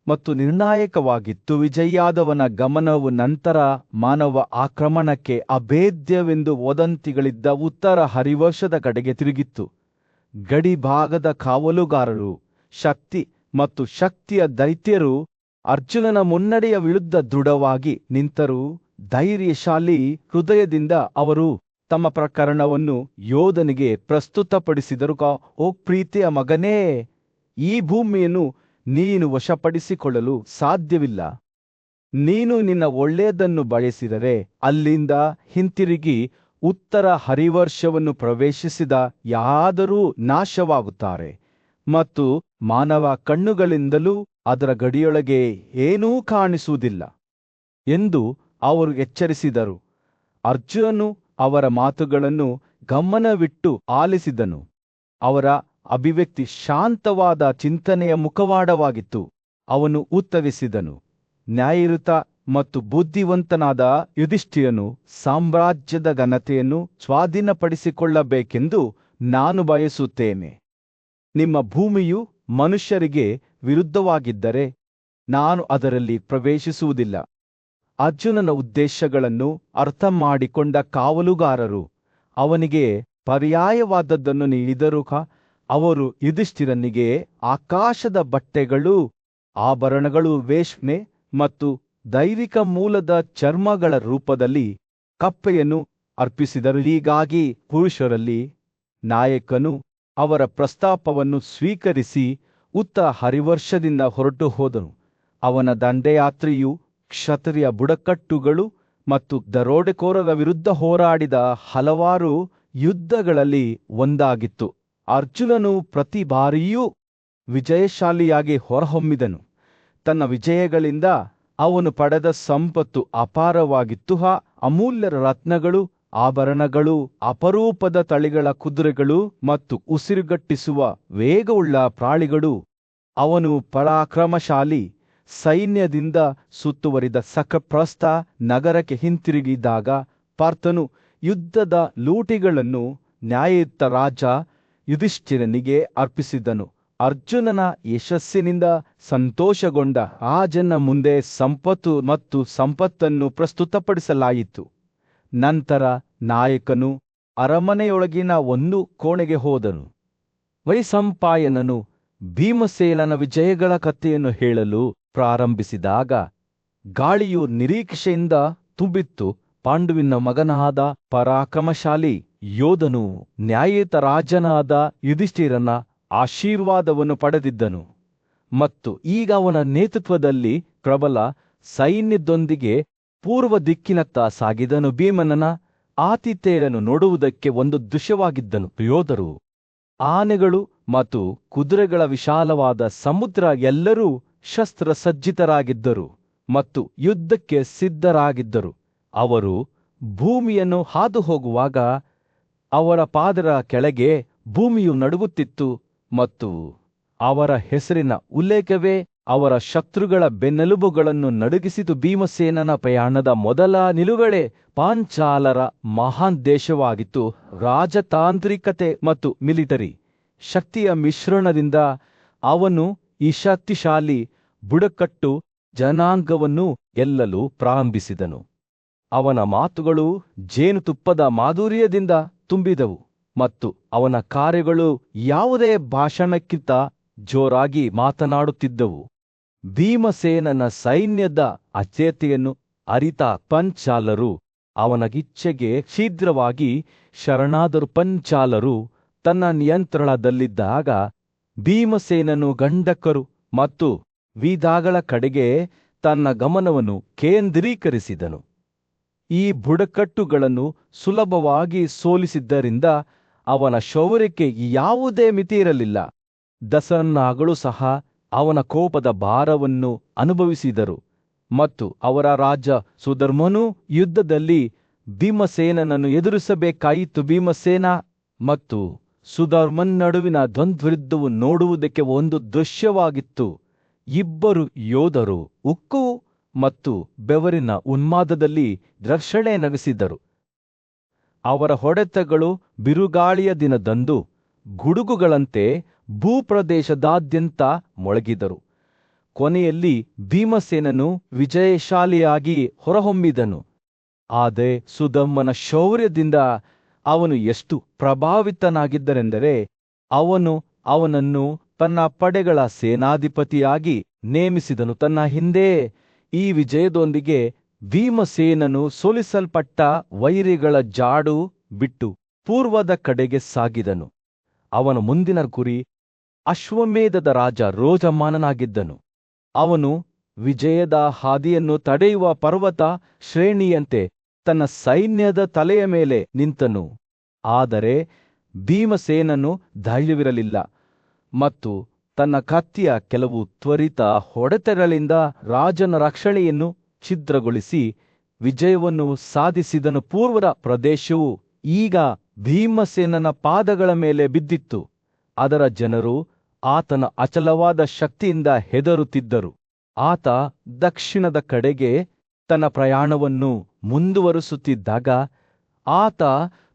ಮತ್ತು ನಿರ್ಣಾಯಕವಾಗಿತ್ತು. ವಿಜಯಾದವನ ಗಮನವು ನಂತರ ಮಾನವ ಆಕ್ರಮಣಕ್ಕೆ ಅಭೇದ್ಯವೆಂದು ವದಂತಿಗಳಿದ್ದ ಉತ್ತರ ಹರಿವರ್ಷದ ಕಡೆಗೆ ತಿರುಗಿತ್ತು. ಗಡಿಭಾಗದ ಕಾವಲುಗಾರರು, ಶಕ್ತಿ ಮತ್ತು ಶಕ್ತಿಯ ದೈತ್ಯರು ಅರ್ಜುನನ ಮುನ್ನಡೆಯ ವಿರುದ್ಧ ದೃಢವಾಗಿ ನಿಂತರು. ಧೈರ್ಯಶಾಲಿ ಹೃದಯದಿಂದ ಅವರು ತಮ್ಮ ಪ್ರಕರಣವನ್ನು ಯೋಧನಿಗೆ ಪ್ರಸ್ತುತಪಡಿಸಿದರು. ಓ ಪ್ರೀತಿಯ ಮಗನೇ, ಈ ಭೂಮಿಯನ್ನು ನೀನು ವಶಪಡಿಸಿಕೊಳ್ಳಲು ಸಾಧ್ಯವಿಲ್ಲ. ನೀನು ನಿನ್ನ ಒಳ್ಳೆಯದನ್ನು ಬಯಸಿದರೆ ಅಲ್ಲಿಂದ ಹಿಂತಿರುಗಿ ಉತ್ತರ ಹರಿವರ್ಷವನ್ನು ಪ್ರವೇಶಿಸಿದ ಯಾರಾದರೂ ನಾಶವಾಗುತ್ತಾರೆ ಮತ್ತು ಮಾನವ ಕಣ್ಣುಗಳಿಂದಲೂ ಅದರ ಗಡಿಯೊಳಗೆ ಏನೂ ಕಾಣಿಸುವುದಿಲ್ಲ ಎಂದು ಅವರು ಎಚ್ಚರಿಸಿದರು. ಅರ್ಜುನನು ಅವರ ಮಾತುಗಳನ್ನು ಗಮನವಿಟ್ಟು ಆಲಿಸಿದನು. ಅವರ ಅಭಿವ್ಯಕ್ತಿ ಶಾಂತವಾದ ಚಿಂತನೆಯ ಮುಖವಾಡವಾಗಿತ್ತು. ಅವನು ಉತ್ತರಿಸಿದನು, ನ್ಯಾಯಯುತ ಮತ್ತು ಬುದ್ಧಿವಂತನಾದ ಯುಧಿಷ್ಠಿರನು ಸಾಮ್ರಾಜ್ಯದ ಘನತೆಯನ್ನು ಸ್ವಾಧೀನಪಡಿಸಿಕೊಳ್ಳಬೇಕೆಂದು ನಾನು ಬಯಸುತ್ತೇನೆ. ನಿಮ್ಮ ಭೂಮಿಯು ಮನುಷ್ಯರಿಗೆ ವಿರುದ್ಧವಾಗಿದ್ದರೆ ನಾನು ಅದರಲ್ಲಿ ಪ್ರವೇಶಿಸುವುದಿಲ್ಲ. ಅರ್ಜುನನ ಉದ್ದೇಶಗಳನ್ನು ಅರ್ಥಮಾಡಿಕೊಂಡ ಕಾವಲುಗಾರರು ಅವನಿಗೆ ಪರ್ಯಾಯವಾದದ್ದನ್ನು ನೀಡಿದರು. ಅವರು ಯುಧಿಷ್ಠಿರನಿಗೆ ಆಕಾಶದ ಬಟ್ಟೆಗಳು, ಆಭರಣಗಳು, ರೇಷ್ಮೆ ಮತ್ತು ದೈವಿಕ ಮೂಲದ ಚರ್ಮಗಳ ರೂಪದಲ್ಲಿ ಕಪ್ಪೆಯನ್ನು ಅರ್ಪಿಸಿದರು. ಹೀಗಾಗಿ ಪುರುಷರಲ್ಲಿ ನಾಯಕನು ಅವರ ಪ್ರಸ್ತಾಪವನ್ನು ಸ್ವೀಕರಿಸಿ ಉತ್ತರ ಹರಿವರ್ಷದಿಂದ ಹೊರಟು ಹೋದನು. ಅವನ ದಂಡಯಾತ್ರೆಯು ಕ್ಷತ್ರಿಯ ಬುಡಕಟ್ಟುಗಳು ಮತ್ತು ದರೋಡೆಕೋರರ ವಿರುದ್ಧ ಹೋರಾಡಿದ ಹಲವಾರು ಯುದ್ಧಗಳಲ್ಲಿ ಒಂದಾಗಿತ್ತು. ಅರ್ಜುನನು ಪ್ರತಿ ಬಾರಿಯೂ ವಿಜಯಶಾಲಿಯಾಗಿ ಹೊರಹೊಮ್ಮಿದನು. ತನ್ನ ವಿಜಯಗಳಿಂದ ಅವನು ಪಡೆದ ಸಂಪತ್ತು ಅಪಾರವಾಗಿತ್ತು. ಅಮೂಲ್ಯ ರತ್ನಗಳು, ಆಭರಣಗಳು, ಅಪರೂಪದ ತಳಿಗಳ ಕುದುರೆಗಳು ಮತ್ತು ಉಸಿರುಗಟ್ಟಿಸುವ ವೇಗವುಳ್ಳ ಪ್ರಾಣಿಗಳು. ಅವನು ಪರಾಕ್ರಮಶಾಲಿ ಸೈನ್ಯದಿಂದ ಸುತ್ತುವರಿದ ಸಕಪ್ರಸ್ಥ ನಗರಕ್ಕೆ ಹಿಂತಿರುಗಿದಾಗ ಪಾರ್ಥನು ಯುದ್ಧದ ಲೂಟಿಗಳನ್ನು ನ್ಯಾಯಯುತ ರಾಜ ಯುಧಿಷ್ಠಿರನಿಗೆ ಅರ್ಪಿಸಿದನು. ಅರ್ಜುನನ ಯಶಸ್ಸಿನಿಂದ ಸಂತೋಷಗೊಂಡ ರಾಜನ ಮುಂದೆ ಸಂಪತ್ತು ಮತ್ತು ಸಂಪತ್ತನ್ನು ಪ್ರಸ್ತುತಪಡಿಸಲಾಯಿತು. ನಂತರ ನಾಯಕನು ಅರಮನೆಯೊಳಗಿನ ಒಂದು ಕೋಣೆಗೆ ಹೋದನು. ವೈಶಂಪಾಯನನು ಭೀಮಸೇನನ ವಿಜಯಗಳ ಕಥೆಯನ್ನು ಹೇಳಲು ಪ್ರಾರಂಭಿಸಿದಾಗ ಗಾಳಿಯು ನಿರೀಕ್ಷೆಯಿಂದ ತುಂಬಿತ್ತು. ಪಾಂಡುವಿನ ಮಗನಾದ ಪರಾಕ್ರಮಶಾಲಿ ಯೋಧನು ನ್ಯಾಯಯುತ ರಾಜನಾದ ಯುಧಿಷ್ಠಿರನ ಆಶೀರ್ವಾದವನ್ನು ಪಡೆದಿದ್ದನು ಮತ್ತು ಈಗ ಅವನ ನೇತೃತ್ವದಲ್ಲಿ ಪ್ರಬಲ ಸೈನ್ಯದೊಂದಿಗೆ ಪೂರ್ವ ದಿಕ್ಕಿನತ್ತ ಸಾಗಿದನು. ಭೀಮನನ ಆತಿಥೇಯರನ್ನು ನೋಡುವುದಕ್ಕೆ ಒಂದು ದೃಶ್ಯವಾಗಿದ್ದನು. ಯೋಧರು, ಆನೆಗಳು ಮತ್ತು ಕುದುರೆಗಳ ವಿಶಾಲವಾದ ಸಮುದ್ರ, ಎಲ್ಲರೂ ಶಸ್ತ್ರಸಜ್ಜಿತರಾಗಿದ್ದರು ಮತ್ತು ಯುದ್ಧಕ್ಕೆ ಸಿದ್ಧರಾಗಿದ್ದರು. ಅವರು ಭೂಮಿಯನ್ನು ಹಾದು ಹೋಗುವಾಗ ಅವರ ಪಾದರ ಕೆಳಗೆ ಭೂಮಿಯು ನಡುಗುತ್ತಿತ್ತು ಮತ್ತು ಅವರ ಹೆಸರಿನ ಉಲ್ಲೇಖವೇ ಅವರ ಶತ್ರುಗಳ ಬೆನ್ನೆಲುಬುಗಳನ್ನು ನಡುಗಿಸಿತು. ಭೀಮಸೇನನ ಪ್ರಯಾಣದ ಮೊದಲ ನಿಲುಗಡೆ ಪಾಂಚಾಲರ ಮಹಾನ್ ದೇಶವಾಗಿತ್ತು. ರಾಜತಾಂತ್ರಿಕತೆ ಮತ್ತು ಮಿಲಿಟರಿ ಶಕ್ತಿಯ ಮಿಶ್ರಣದಿಂದ ಅವನು ಈ ಶಕ್ತಿಶಾಲಿ ಬುಡಕಟ್ಟು ಜನಾಂಗವನ್ನು ಗೆಲ್ಲಲು ಪ್ರಾರಂಭಿಸಿದನು. ಅವನ ಮಾತುಗಳು ಜೇನುತುಪ್ಪದ ಮಾಧುರ್ಯದಿಂದ ತುಂಬಿದವು ಮತ್ತು ಅವನ ಕಾರ್ಯಗಳು ಯಾವುದೇ ಭಾಷಣಕ್ಕಿಂತ ಜೋರಾಗಿ ಮಾತನಾಡುತ್ತಿದ್ದವು. ಭೀಮಸೇನನ ಸೈನ್ಯದ ಅಚೇತೆಯನ್ನು ಅರಿತ ಪಾಂಚಾಲರು ಅವನಿಚ್ಛೆಗೆ ಶೀಘ್ರವಾಗಿ ಶರಣಾದರು. ಪಾಂಚಾಲರು ತನ್ನ ನಿಯಂತ್ರಣದಲ್ಲಿದ್ದಾಗ ಭೀಮಸೇನನು ಗಂಡಕರು ಮತ್ತು ವಿಧಾಗಳ ಕಡೆಗೆ ತನ್ನ ಗಮನವನ್ನು ಕೇಂದ್ರೀಕರಿಸಿದನು. ಈ ಬುಡಕಟ್ಟುಗಳನ್ನು ಸುಲಭವಾಗಿ ಸೋಲಿಸಿದ್ದರಿಂದ ಅವನ ಶೌರ್ಯಕ್ಕೆ ಯಾವುದೇ ಮಿತಿಯಿರಲಿಲ್ಲ. ದಸರನ್ನಗಳು ಸಹ ಅವನ ಕೋಪದ ಭಾರವನ್ನು ಅನುಭವಿಸಿದರು ಮತ್ತು ಅವರ ರಾಜ ಸುಧರ್ಮನು ಯುದ್ಧದಲ್ಲಿ ಭೀಮಸೇನನನ್ನು ಎದುರಿಸಬೇಕಾಯಿತು. ಭೀಮಸೇನ ಮತ್ತು ಸುಧರ್ಮನ್ ನಡುವಿನ ದ್ವಂದ್ವಯುದ್ಧವು ನೋಡುವುದಕ್ಕೆ ಒಂದು ದೃಶ್ಯವಾಗಿತ್ತು. ಇಬ್ಬರು ಯೋಧರು ಉಕ್ಕು ಮತ್ತು ಬೆವರಿನ ಉನ್ಮಾದದಲ್ಲಿ ಘರ್ಷಣೆ ನಡೆಸಿದರು. ಅವರ ಹೊಡೆತಗಳು ಬಿರುಗಾಳಿಯ ದಿನದಂದು ಗುಡುಗುಗಳಂತೆ ಭೂಪ್ರದೇಶದಾದ್ಯಂತ ಮೊಳಗಿದರು. ಕೊನೆಯಲ್ಲಿ ಭೀಮಸೇನನು ವಿಜಯಶಾಲಿಯಾಗಿ ಹೊರಹೊಮ್ಮಿದನು. ಆದರೆ ಸುಧರ್ಮನ ಶೌರ್ಯದಿಂದ ಅವನು ಎಷ್ಟು ಪ್ರಭಾವಿತನಾಗಿದ್ದರೆಂದರೆ ಅವನು ಅವನನ್ನು ತನ್ನ ಪಡೆಗಳ ಸೇನಾಧಿಪತಿಯಾಗಿ ನೇಮಿಸಿದನು. ತನ್ನ ಹಿಂದೆ ಈ ವಿಜಯದೊಂದಿಗೆ ಭೀಮಸೇನನು ಸೋಲಿಸಲ್ಪಟ್ಟ ವೈರಿಗಳ ಜಾಡು ಬಿಟ್ಟು ಪೂರ್ವದ ಕಡೆಗೆ ಸಾಗಿದನು. ಅವನ ಮುಂದಿನ ಗುರಿ ಅಶ್ವಮೇಧದ ರಾಜ ರೋಜಮಾನನಾಗಿದ್ದನು. ಅವನು ವಿಜಯದ ಹಾದಿಯನ್ನು ತಡೆಯುವ ಪರ್ವತ ಶ್ರೇಣಿಯಂತೆ ತನ್ನ ಸೈನ್ಯದ ತಲೆಯ ಮೇಲೆ ನಿಂತನು. ಆದರೆ ಭೀಮಸೇನನು ಧೈರ್ಯವಿರಲಿಲ್ಲ ಮತ್ತು ತನ್ನ ಕತ್ತಿಯ ಕೆಲವು ತ್ವರಿತ ಹೊಡೆತಗಳಿಂದ ರಾಜನ ರಕ್ಷಣೆಯನ್ನು ಛಿದ್ರಗೊಳಿಸಿ ವಿಜಯವನ್ನು ಸಾಧಿಸಿದನು. ಪೂರ್ವದ ಪ್ರದೇಶವು ಈಗ ಭೀಮಸೇನನ ಪಾದಗಳ ಮೇಲೆ ಬಿದ್ದಿತ್ತು. ಅದರ ಜನರು ಆತನ ಅಚಲವಾದ ಶಕ್ತಿಯಿಂದ ಹೆದರುತ್ತಿದ್ದರು. ಆತ ದಕ್ಷಿಣದ ಕಡೆಗೆ ತನ್ನ ಪ್ರಯಾಣವನ್ನು ಮುಂದುವರಿಸುತ್ತಿದ್ದಾಗ ಆತ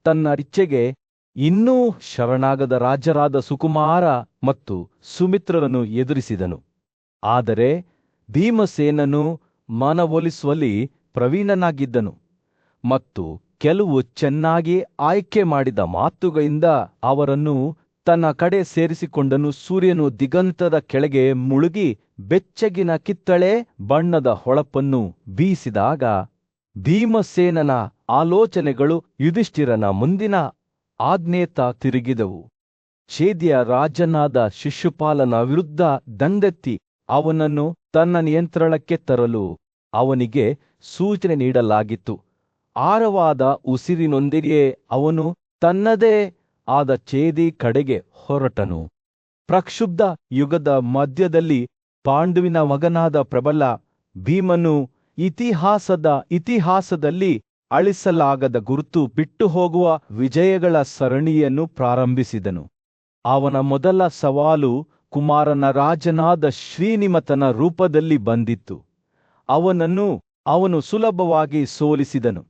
ತನ್ನ ಇಚ್ಛೆಗೆ ಇನ್ನೂ ಶರಣಾಗದ ರಾಜರಾದ ಸುಕುಮಾರ ಮತ್ತು ಸುಮಿತ್ರರನ್ನು ಎದುರಿಸಿದನು. ಆದರೆ ಭೀಮಸೇನನು ಮನವೊಲಿಸುವಲ್ಲಿ ಪ್ರವೀಣನಾಗಿದ್ದನು ಮತ್ತು ಕೆಲವು ಚೆನ್ನಾಗಿ ಆಯ್ಕೆ ಮಾಡಿದ ಮಾತುಗಳಿಂದ ಅವರನ್ನು ತನ್ನ ಕಡೆ ಸೇರಿಸಿಕೊಂಡನು. ಸೂರ್ಯನು ದಿಗಂತದ ಕೆಳಗೆ ಮುಳುಗಿ ಬೆಚ್ಚಗಿನ ಕಿತ್ತಳೆ ಬಣ್ಣದ ಹೊಳಪನ್ನು ಬೀಸಿದಾಗ ಭೀಮಸೇನನ ಆಲೋಚನೆಗಳು ಯುಧಿಷ್ಠಿರನ ಮುಂದಿನ ಆಜ್ಞೆಯತ್ತ ತಿರುಗಿದವು. ಛೇದ್ಯ ರಾಜನಾದ ಶಿಶುಪಾಲನ ವಿರುದ್ಧ ದಂಡೆತ್ತಿ ಅವನನ್ನು ತನ್ನ ನಿಯಂತ್ರಣಕ್ಕೆ ತರಲು ಅವನಿಗೆ ಸೂಚನೆ ನೀಡಲಾಗಿತ್ತು. ಆರವಾದ ಉಸಿರಿನೊಂದಿಗೆ ಅವನು ತನ್ನದೇ ಆದ ಛೇದಿ ಕಡೆಗೆ ಹೊರಟನು. ಪ್ರಕ್ಷುಬ್ಧ ಯುಗದ ಮಧ್ಯದಲ್ಲಿ ಪಾಂಡುವಿನ ಮಗನಾದ ಪ್ರಬಲ ಭೀಮನು ಇತಿಹಾಸದಲ್ಲಿ ಅಳಿಸಲಾಗದ ಗುರುತು ಬಿಟ್ಟು ಹೋಗುವ ವಿಜಯಗಳ ಸರಣಿಯನ್ನು ಪ್ರಾರಂಭಿಸಿದನು. ಅವನ ಮೊದಲ ಸವಾಲು ಕುಮಾರನ ರಾಜನಾದ ಶ್ರೀನಿಮತನ ರೂಪದಲ್ಲಿ ಬಂದಿತ್ತು. ಅವನನ್ನು ಅವನು ಸುಲಭವಾಗಿ ಸೋಲಿಸಿದನು.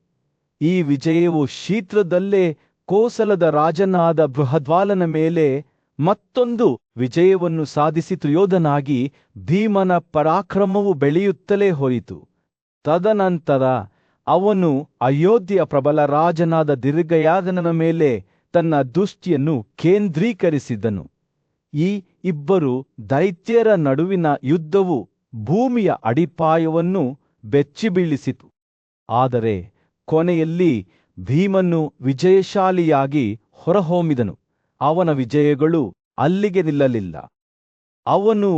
ಈ ವಿಜಯವು ಶೀಘ್ರದಲ್ಲೇ ಕೋಸಲದ ರಾಜನಾದ ಬೃಹದ್ವಾಲನ ಮೇಲೆ ಮತ್ತೊಂದು ವಿಜಯವನ್ನು ಸಾಧಿಸಿತು. ಯೋಧನಾಗಿ ಭೀಮನ ಪರಾಕ್ರಮವು ಬೆಳೆಯುತ್ತಲೇ ಹೋಯಿತು. ತದನಂತರ ಅವನು ಅಯೋಧ್ಯೆಯ ಪ್ರಬಲ ರಾಜನಾದ ದಿರ್ಗಯಾದನನ ಮೇಲೆ ತನ್ನ ದೃಷ್ಟಿಯನ್ನು ಕೇಂದ್ರೀಕರಿಸಿದನು. ಈ ಇಬ್ಬರು ದೈತ್ಯರ ನಡುವಿನ ಯುದ್ಧವು ಭೂಮಿಯ ಅಡಿಪಾಯವನ್ನು ಬೆಚ್ಚಿಬೀಳಿಸಿತು. ಆದರೆ ಕೊನೆಯಲ್ಲಿ ಭೀಮನು ವಿಜಯಶಾಲಿಯಾಗಿ ಹೊರಹೊಮ್ಮಿದನು. ಅವನ ವಿಜಯಗಳು ಅಲ್ಲಿಗೆ ನಿಲ್ಲಲಿಲ್ಲ. ಅವನು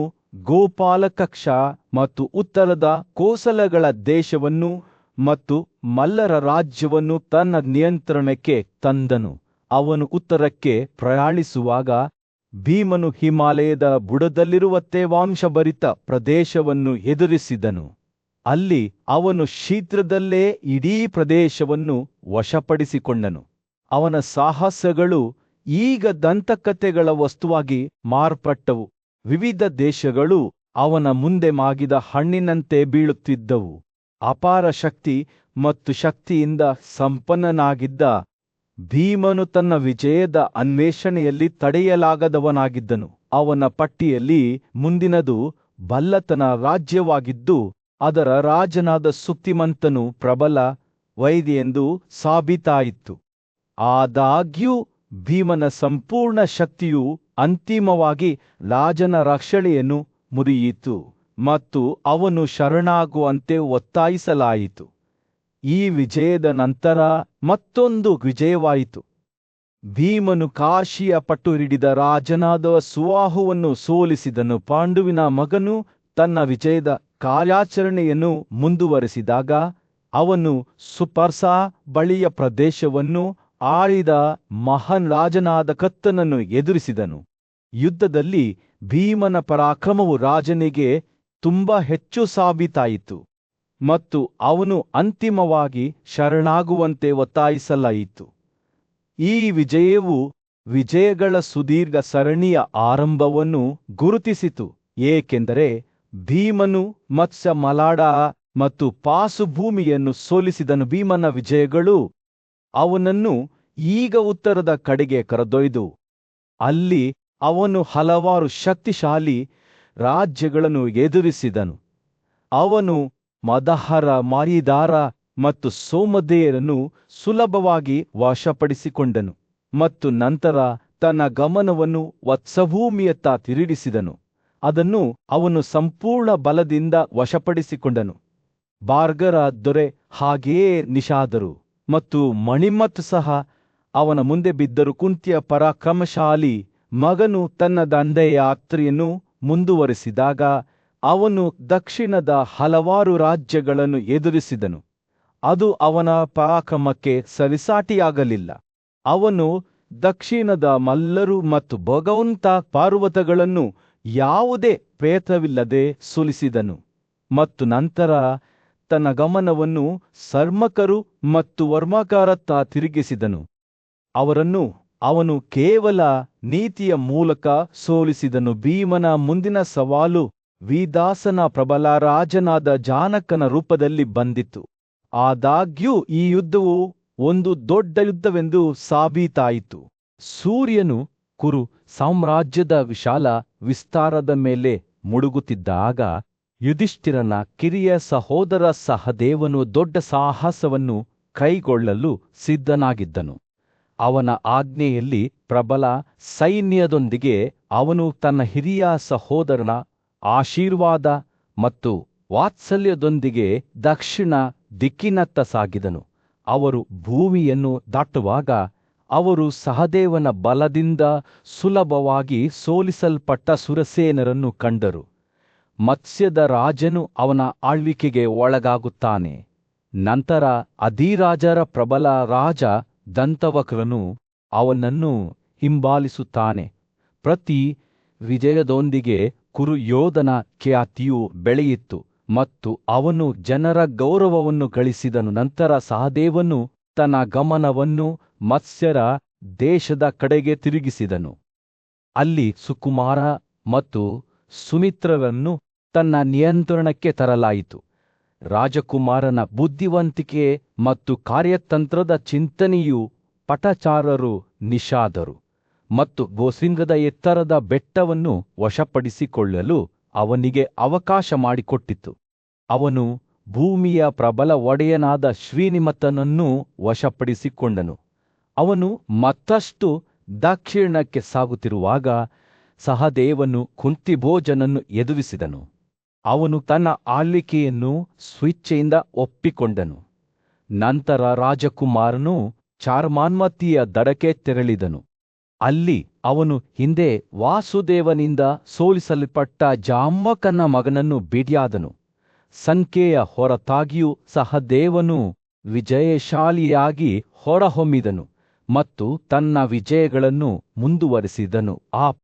ಗೋಪಾಲಕಕ್ಷ ಮತ್ತು ಉತ್ತರದ ಕೋಸಲಗಳ ದೇಶವನ್ನು ಮತ್ತು ಮಲ್ಲರ ರಾಜ್ಯವನ್ನು ತನ್ನ ನಿಯಂತ್ರಣಕ್ಕೆ ತಂದನು. ಅವನು ಉತ್ತರಕ್ಕೆ ಪ್ರಯಾಣಿಸುವಾಗ ಭೀಮನು ಹಿಮಾಲಯದ ಬುಡದಲ್ಲಿರುವ ತೇವಾಂಶಭರಿತ ಪ್ರದೇಶವನ್ನು ಎದುರಿಸಿದನು. ಅಲ್ಲಿ ಅವನು ಶೀಘ್ರದಲ್ಲೇ ಇಡೀ ಪ್ರದೇಶವನ್ನು ವಶಪಡಿಸಿಕೊಂಡನು. ಅವನ ಸಾಹಸಗಳು ಈಗ ದಂತಕಥೆಗಳ ವಸ್ತುವಾಗಿ ಮಾರ್ಪಟ್ಟವು. ವಿವಿಧ ದೇಶಗಳು ಅವನ ಮುಂದೆ ಮಾಗಿದ ಹಣ್ಣಿನಂತೆ ಬೀಳುತ್ತಿದ್ದವು. ಅಪಾರ ಶಕ್ತಿ ಮತ್ತು ಶಕ್ತಿಯಿಂದ ಸಂಪನ್ನನಾಗಿದ್ದ ಭೀಮನು ತನ್ನ ವಿಜಯದ ಅನ್ವೇಷಣೆಯಲ್ಲಿ ತಡೆಯಲಾಗದವನಾಗಿದ್ದನು. ಅವನ ಪಟ್ಟಿಯಲ್ಲಿ ಮುಂದಿನದು ಬಲ್ಲತನ ರಾಜ್ಯವಾಗಿದ್ದು, ಅದರ ರಾಜನಾದ ಸುಕ್ತಿಮಂತನು ಪ್ರಬಲ ವೈದ್ಯೆಂದು ಸಾಬೀತಾಯಿತು. ಆದಾಗ್ಯೂ ಭೀಮನ ಸಂಪೂರ್ಣ ಶಕ್ತಿಯು ಅಂತಿಮವಾಗಿ ರಾಜನ ರಕ್ಷಣೆಯನ್ನು ಮುರಿಯಿತು ಮತ್ತು ಅವನು ಶರಣಾಗುವಂತೆ ಒತ್ತಾಯಿಸಲಾಯಿತು. ಈ ವಿಜಯದ ನಂತರ ಮತ್ತೊಂದು ವಿಜಯವಾಯಿತು. ಭೀಮನು ಕಾಶಿಯ ಪಟ್ಟು ಹಿಡಿದ ರಾಜನಾದ ಸುವಾಹುವನ್ನು ಸೋಲಿಸಿದನು. ಪಾಂಡುವಿನ ಮಗನು ತನ್ನ ವಿಜಯದ ಕಾರ್ಯಾಚರಣೆಯನ್ನು ಮುಂದುವರೆಸಿದಾಗ ಅವನು ಸುಪರ್ಸಾ ಬಳಿಯ ಪ್ರದೇಶವನ್ನು ಆಳಿದ ಮಹಾನ್ ರಾಜನಾದ ಕತ್ತನನ್ನು ಎದುರಿಸಿದನು. ಯುದ್ಧದಲ್ಲಿ ಭೀಮನ ಪರಾಕ್ರಮವು ರಾಜನಿಗೆ ತುಂಬಾ ಹೆಚ್ಚು ಸಾಬೀತಾಯಿತು ಮತ್ತು ಅವನು ಅಂತಿಮವಾಗಿ ಶರಣಾಗುವಂತೆ ಒತ್ತಾಯಿಸಲಾಯಿತು. ಈ ವಿಜಯವು ವಿಜಯಗಳ ಸುದೀರ್ಘ ಸರಣಿಯ ಆರಂಭವನ್ನು ಗುರುತಿಸಿತು, ಏಕೆಂದರೆ ಭೀಮನು ಮತ್ಸ್ಯ ಮಲಾಡ ಮತ್ತು ಪಾಸುಭೂಮಿಯನ್ನು ಸೋಲಿಸಿದನು. ಭೀಮನ ವಿಜಯಗಳು ಅವನನ್ನು ಈಗ ಉತ್ತರದ ಕಡೆಗೆ ಕರೆದೊಯ್ದು ಅಲ್ಲಿ ಅವನು ಹಲವಾರು ಶಕ್ತಿಶಾಲಿ ರಾಜ್ಯಗಳನ್ನು ಎದುರಿಸಿದನು. ಅವನು ಮದಹರ, ಮಾರಿದಾರ ಮತ್ತು ಸೋಮದೇಯರನ್ನು ಸುಲಭವಾಗಿ ವಶಪಡಿಸಿಕೊಂಡನು ಮತ್ತು ನಂತರ ತನ್ನ ಗಮನವನ್ನು ವತ್ಸಭೂಮಿಯತ್ತ ತಿರುಗಿಸಿದನು. ಅದನ್ನು ಅವನು ಸಂಪೂರ್ಣ ಬಲದಿಂದ ವಶಪಡಿಸಿಕೊಂಡನು. ಬಾರ್ಗರ ದೊರೆ ಹಾಗೆಯೇ ನಿಷಾದರು ಮತ್ತು ಮಣಿಮತ್ ಸಹ ಅವನ ಮುಂದೆ ಬಿದ್ದರು. ಕುಂತಿಯ ಪರಾಕ್ರಮಶಾಲಿ ಮಗನು ತನ್ನ ತಂದೆಯ ಯಾತ್ರೆಯನ್ನು ಮುಂದುವರೆಸಿದಾಗ ಅವನು ದಕ್ಷಿಣದ ಹಲವಾರು ರಾಜ್ಯಗಳನ್ನು ಎದುರಿಸಿದನು. ಅದು ಅವನ ಪರಾಕ್ರಮಕ್ಕೆ ಸರಿಸಾಟಿಯಾಗಲಿಲ್ಲ. ಅವನು ದಕ್ಷಿಣದ ಮಲ್ಲರು ಮತ್ತು ಭಗವಂತ ಪರ್ವತಗಳನ್ನು ಯಾವುದೇ ಪ್ರಯತ್ನವಿಲ್ಲದೆ ಸೋಲಿಸಿದನು ಮತ್ತು ನಂತರ ತನ್ನ ಗಮನವನ್ನು ಸರ್ಮಕರು ಮತ್ತು ವರ್ಮಕರತ್ತ ತಿರುಗಿಸಿದನು. ಅವರನ್ನು ಅವನು ಕೇವಲ ನೀತಿಯ ಮೂಲಕ ಸೋಲಿಸಿದನು. ಭೀಮನ ಮುಂದಿನ ಸವಾಲು ವಿದಾಸನ ಪ್ರಬಲ ರಾಜನಾದ ಜಾನಕನ ರೂಪದಲ್ಲಿ ಬಂದಿತು. ಆದಾಗ್ಯೂ ಈ ಯುದ್ಧವು ಒಂದು ದೊಡ್ಡ ಯುದ್ಧವೆಂದು ಸಾಬೀತಾಯಿತು. ಸೂರ್ಯನು ಕುರು ಸಾಮ್ರಾಜ್ಯದ ವಿಶಾಲ ವಿಸ್ತಾರದ ಮೇಲೆ ಮುಳುಗುತ್ತಿದ್ದಾಗ ಯುಧಿಷ್ಠಿರನ ಕಿರಿಯ ಸಹೋದರ ಸಹದೇವನು ದೊಡ್ಡ ಸಾಹಸವನ್ನು ಕೈಗೊಳ್ಳಲು ಸಿದ್ಧನಾಗಿದ್ದನು. ಅವನ ಆಜ್ಞೆಯಲ್ಲಿ ಪ್ರಬಲ ಸೈನ್ಯದೊಂದಿಗೆ ಅವನು ತನ್ನ ಹಿರಿಯ ಸಹೋದರನ ಆಶೀರ್ವಾದ ಮತ್ತು ವಾತ್ಸಲ್ಯದೊಂದಿಗೆ ದಕ್ಷಿಣ ದಿಕ್ಕಿನತ್ತ ಸಾಗಿದನು. ಅವರು ಭೂಮಿಯನ್ನು ದಾಟುವಾಗ ಅವರು ಸಹದೇವನ ಬಲದಿಂದ ಸುಲಭವಾಗಿ ಸೋಲಿಸಲ್ಪಟ್ಟ ಸುರಸೇನರನ್ನು ಕಂಡರು. ಮತ್ಸ್ಯದ ರಾಜನು ಅವನ ಆಳ್ವಿಕೆಗೆ ಒಳಗಾಗುತ್ತಾನೆ. ನಂತರ ಅಧಿರಾಜರ ಪ್ರಬಲ ರಾಜ ದಂತವಕ್ರನು ಅವನನ್ನು ಹಿಂಬಾಲಿಸುತ್ತಾನೆ. ಪ್ರತಿ ವಿಜಯದೊಂದಿಗೆ ಕುರು ಯೋಧನ ಖ್ಯಾತಿಯು ಬೆಳೆಯಿತು ಮತ್ತು ಅವನು ಜನರ ಗೌರವವನ್ನು ಗಳಿಸಿದನು. ನಂತರ ಸಹದೇವನು ತನ್ನ ಗಮನವನ್ನು ಮತ್ಸ್ಯರ ದೇಶದ ಕಡೆಗೆ ತಿರುಗಿಸಿದನು. ಅಲ್ಲಿ ಸುಕುಮಾರ ಮತ್ತು ಸುಮಿತ್ರರನ್ನು ತನ್ನ ನಿಯಂತ್ರಣಕ್ಕೆ ತರಲಾಯಿತು. ರಾಜಕುಮಾರನ ಬುದ್ಧಿವಂತಿಕೆ ಮತ್ತು ಕಾರ್ಯತಂತ್ರದ ಚಿಂತನೆಯು ಪಟಚಾರರು ನಿಷಾದರು ಮತ್ತು ಗೋಸಿಂಗದ ಎತ್ತರದ ಬೆಟ್ಟವನ್ನು ವಶಪಡಿಸಿಕೊಳ್ಳಲು ಅವನಿಗೆ ಅವಕಾಶ ಮಾಡಿಕೊಟ್ಟಿತು. ಅವನು ಭೂಮಿಯ ಪ್ರಬಲ ಒಡೆಯನಾದ ಶ್ರೀನಿಮತನನ್ನು ವಶಪಡಿಸಿಕೊಂಡನು. ಅವನು ಮತ್ತಷ್ಟು ದಕ್ಷಿಣಕ್ಕೆ ಸಾಗುತ್ತಿರುವಾಗ ಸಹದೇವನು ಕುಂತಿಭೋಜನನ್ನು ಎದುರಿಸಿದನು. ಅವನು ತನ್ನ ಆಳ್ವಿಕೆಯನ್ನು ಸ್ವೇಚ್ಛೆಯಿಂದ ಒಪ್ಪಿಕೊಂಡನು. ನಂತರ ರಾಜಕುಮಾರನು ಚಾರ್ಮಾನ್ಮತಿಯ ದಡಕ್ಕೆ ತೆರಳಿದನು. ಅಲ್ಲಿ ಅವನು ಹಿಂದೆ ವಾಸುದೇವನಿಂದ ಸೋಲಿಸಲ್ಪಟ್ಟ ಜಾಮಕನ ಮಗನನ್ನು ಭೇಟಿಯಾದನು. ಸಂಖ್ಯೆಯ ಹೊರತಾಗಿಯೂ ಸಹ ದೇವನು ವಿಜಯಶಾಲಿಯಾಗಿ ಹೊರಹೊಮ್ಮಿದನು ಮತ್ತು ತನ್ನ ವಿಜಯಗಳನ್ನು ಮುಂದುವರಿಸಿದನು. ಆ